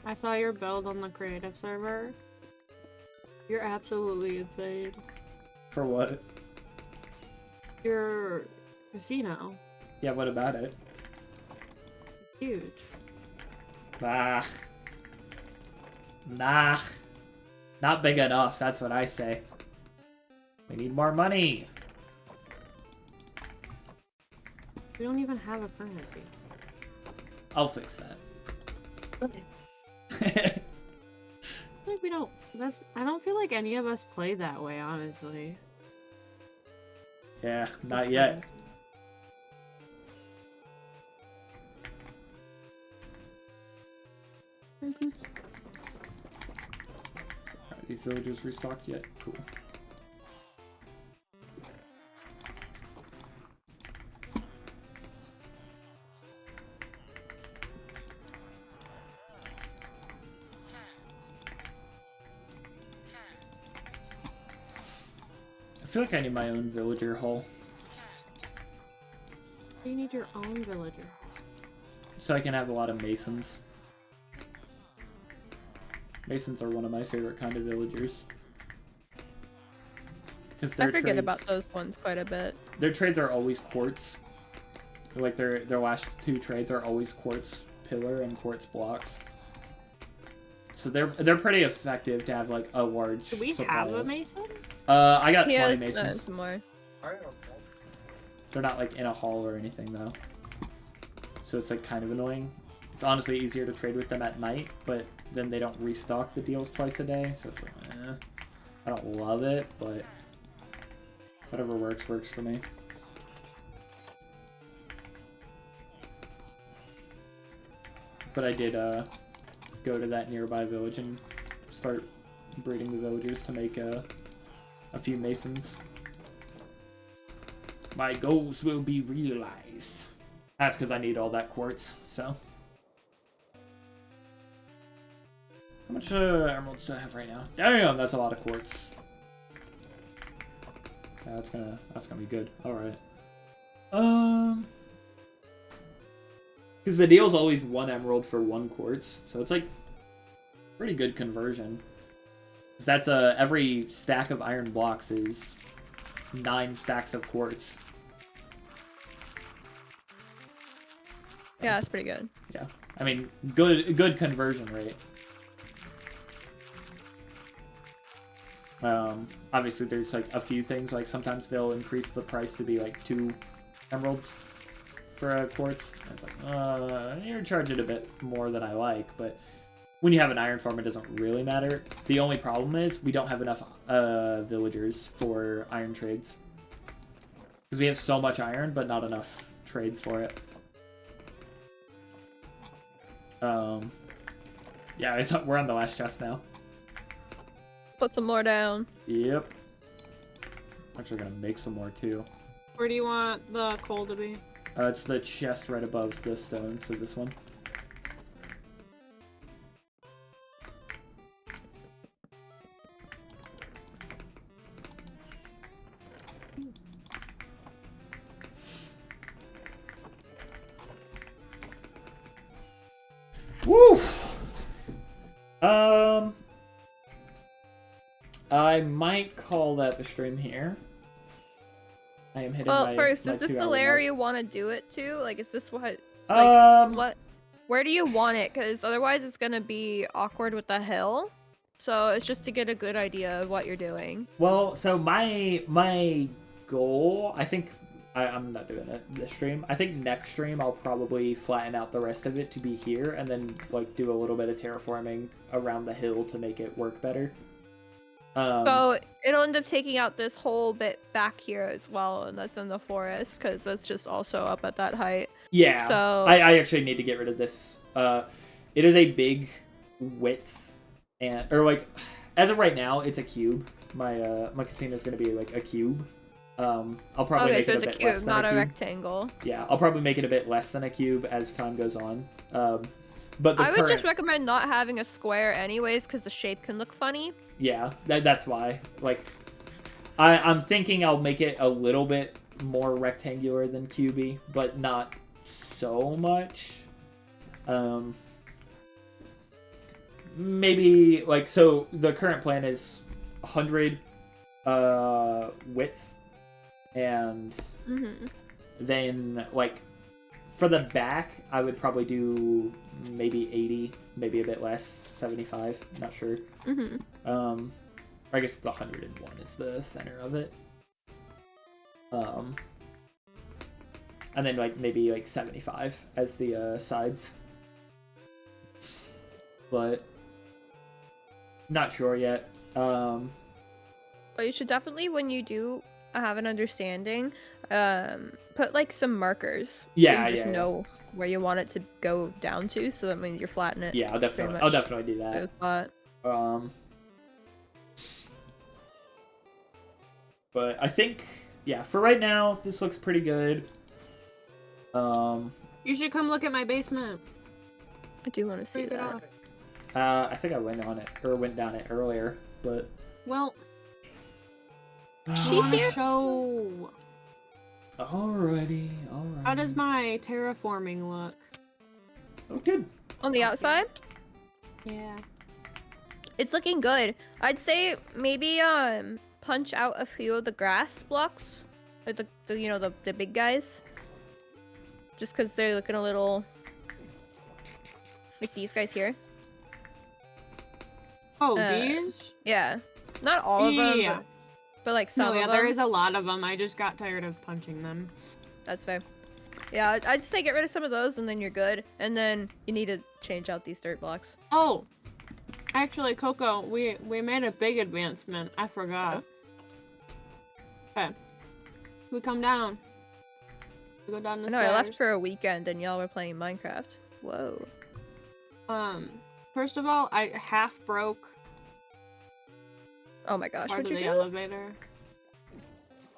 I saw your build on the creative server. You're absolutely insane. For what? Your casino. Yeah, what about it? It's huge. Nah. Nah. Not big enough, that's what I say. We need more money. We don't even have a currency. I'll fix that. Like we don't. I don't feel like any of us play that way, honestly. Yeah, not yet. Are these villagers restocked yet? Cool. I feel like I need my own villager hall. You need your own villager. So I can have a lot of masons. Masons are one of my favorite kind of villagers. Because I forget about those ones quite a bit. Their trades are always quartz. Like their last 2 trades are always quartz pillar and quartz blocks. So they're pretty effective to have like a large. Do we supply have a of. mason? I got 20 Yes, masons. some more. They're not like in a hall or anything though. So it's like kind of annoying. It's honestly easier to trade with them at night, but then they don't restock the deals twice a day, so it's like, I don't love it, but whatever works for me. But I did go to that nearby village and start breeding the villagers to make a few masons. My goals will be realized. That's because I need all that quartz, so. How much emeralds do I have right now? Damn, that's a lot of quartz. Yeah, that's gonna be good. Alright. Because the deal's always 1 emerald for 1 quartz, so it's like pretty good conversion. Because that's every stack of iron blocks is 9 stacks of quartz. Yeah, that's pretty good. Yeah, I mean, good conversion rate. Obviously there's like a few things, like sometimes they'll increase the price to be like 2 emeralds for a quartz. And it's like, you're charging a bit more than I like, but when you have an iron farm, it doesn't really matter. The only problem is we don't have enough villagers for iron trades. Because we have so much iron, but not enough trades for it. Yeah, we're on the last chest now. Put some more down. Yep. Actually gonna make some more too. Where do you want the coal to be? It's the chest right above the stone, so this one. Woo! I might call that the stream here. I am hitting Well, first, my is this 2 the hour layer mark. you want to do it to? Like, is this what? What? Where do you want it? Because otherwise, it's gonna be awkward with the hill. So it's just to get a good idea of what you're doing. Well, so my goal, I think I'm not doing it this stream. I think next stream I'll probably flatten out the rest of it to be here, and then like do a little bit of terraforming around the hill to make it work better. So it'll end up taking out this whole bit back here as well, and that's in the forest because that's just also up at that height. Yeah. So I actually need to get rid of this. It is a big width, or like, as of right now, it's a cube. My casino is gonna be like a cube. I'll probably make so it it's a a bit less cube, than not a a cube. rectangle. Yeah, I'll probably make it a bit less than a cube as time goes on. But the I would current, just recommend not having a square anyways, because the shape can look funny. yeah, that's why. Like, I'm thinking I'll make it a little bit more rectangular than cubey, but not so much. Maybe like, so the current plan is 100 width, and then like for the back I would probably do maybe 80, maybe a bit less, 75, not sure. I guess the 101 is the center of it. And then like maybe like 75 as the sides. But not sure yet. But you should definitely, when you do have an understanding, put like some markers. Yeah, so you just yeah. know where you want it to go down to, so that when you're flatten it. Yeah, I'll definitely do that. But I think, yeah, for right now, this looks pretty good. You should come look at my basement. I do want to see Take it that. off. I think I went down it earlier, but Well, She's here. show. alrighty. How does my terraforming look? Oh, good. On the outside, Yeah. it's looking good. I'd say maybe punch out a few of the grass blocks, like the you know the big guys, just because they're looking a little like these guys here. Oh, Uh, these? Yeah, not all of them, Yeah. but like some No, yeah, of them. there is a lot of them. I just got tired of punching them. That's fair. Yeah, I'd say get rid of some of those and then you're good. And then you need to change out these dirt blocks. Oh, actually, CoCo, we made a big advancement. I forgot. Okay. We come down. We go down the No, stairs. I left for a weekend and y'all were playing Minecraft. Whoa. First of all, I half broke Oh my gosh, part what'd of you the do? elevator.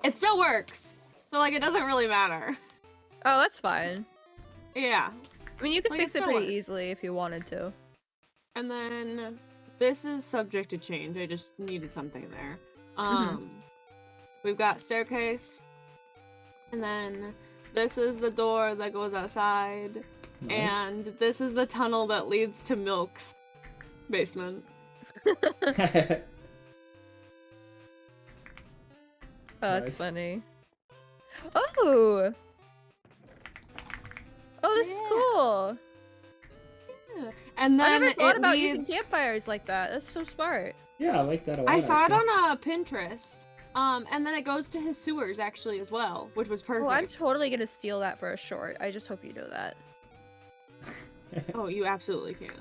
It still works, so like it doesn't really matter. Oh, that's fine. Yeah. I mean, you could Like, fix it it still pretty works. easily if you wanted to. And then this is subject to change. I just needed something there. We've got staircase, and then this is the door that goes outside, Nice. and this is the tunnel that leads to Milk's basement. Oh, that's Nice. funny. Oh! Oh, this is Yeah. cool! And I then never thought it about leads... using campfires like that. That's so smart. Yeah, I like that a lot. I saw it actually. on Pinterest. And then it goes to his sewers actually as well, which was perfect. Oh, I'm totally gonna steal that for a short. I just hope you know that. Oh, you absolutely can.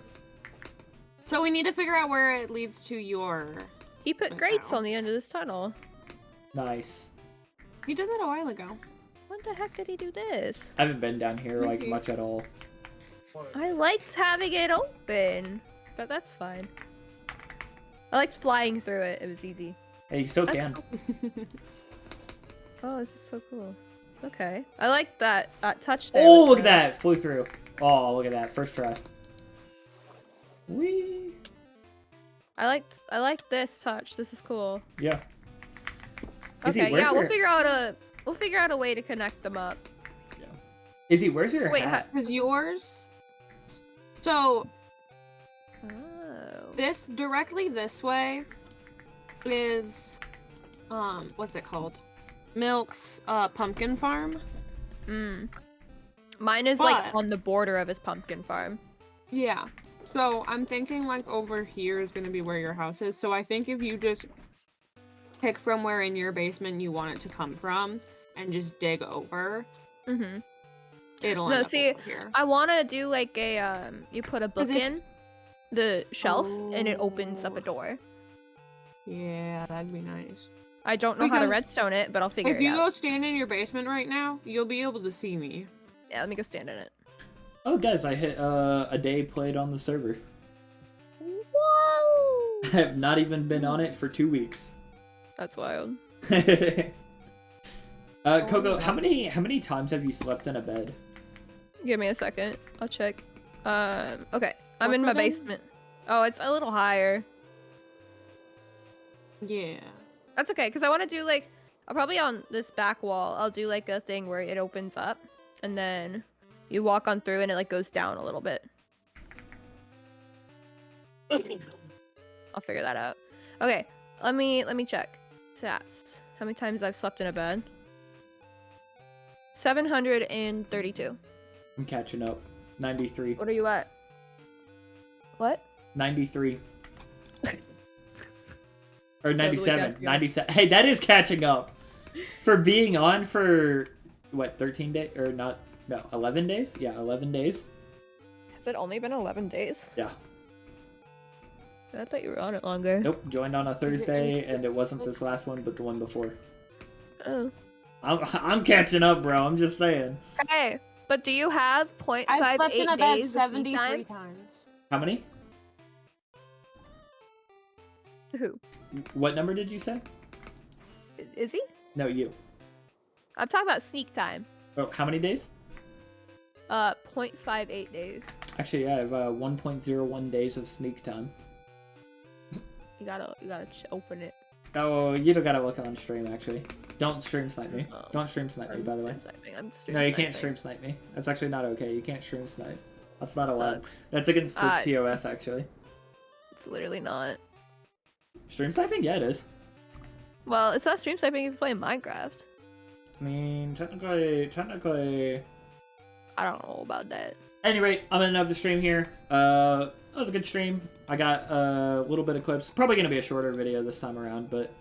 So we need to figure out where it leads to your... He put Like grates that. on the end of this tunnel. Nice. He did that a while ago. When the heck did he do this? I haven't been down here like Mhm. much at all. I liked having it open, but that's fine. I liked flying through it. It was easy. Hey, you still That's can. Oh, this is so cool. It's okay. I like that touch there. Oh, with look at the- that! Flew through. Oh, look at that! First try. Whee! I like this touch. This is cool. Yeah. Izzy, Okay, where's yeah, your- we'll figure out a way to connect them up. Izzy, where's your Wait, hat? Is yours? So Oh. this directly this way is what's it called? Milk's pumpkin farm. Mine is like But- on the border of his pumpkin farm. Yeah. So I'm thinking like over here is gonna be where your house is. So I think if you just pick from where in your basement you want it to come from and just dig over, Mm-hmm. it'll No, end up see, over here. I want to do like a you put a book if- in the shelf and it opens up a Oh. door. Yeah, that'd be nice. I don't know how to Because redstone it, but I'll figure If it you out. go stand in your basement right now, you'll be able to see me. Yeah, let me go stand in it. Oh, guys, I hit a day played on the server. Whoa! I have not even been on it for 2 weeks. That's wild. CoCo, how many times have you slept in a bed? Give me a second. I'll check. Okay. I'm What's in my it in? basement. Oh, it's a little higher. Yeah. That's okay, because I want to do like, I'll probably on this back wall, I'll do like a thing where it opens up, and then you walk on through and it like goes down a little bit. I'll figure that out. Okay, let me check. Stats. How many times I've slept in a bed? 732. I'm catching up. 93. What are you at? What? 93. Or Totally 97. catching up. 97. Hey, that is catching up. For being on for, what, 13 days? Or not, no, 11 days? Yeah, 11 days. Has it only been 11 days? Yeah. I thought you were on it longer. Nope, joined on a Thursday, and it wasn't this last one, but the one before. Oh. I'm catching up, bro. I'm just saying. Okay, but do you have I've slept in a 0.58 bed days of sleep 73 time? times. How many? Who? What number did you say? Is he? No, you. I'm talking about sneak time. Oh, how many days? 0.58 days. Actually, yeah, I have 1.01 days of sneak time. You gotta open it. Oh, you don't gotta look on stream, actually. Don't stream snipe me. Oh. Don't stream snipe me, by the way. I'm No, you can't stream snipe me. That's actually not okay. You can't stream snipe. That's not allowed. Sucks. That's against Twitch Uh, TOS, actually. It's literally not. Stream sniping? Yeah, it is. Well, it's not stream sniping if you're playing Minecraft. I mean, technically... I don't know about that. At any rate, I'm gonna end up the stream here. That was a good stream. I got a little bit of clips. Probably gonna be a shorter video this time around, but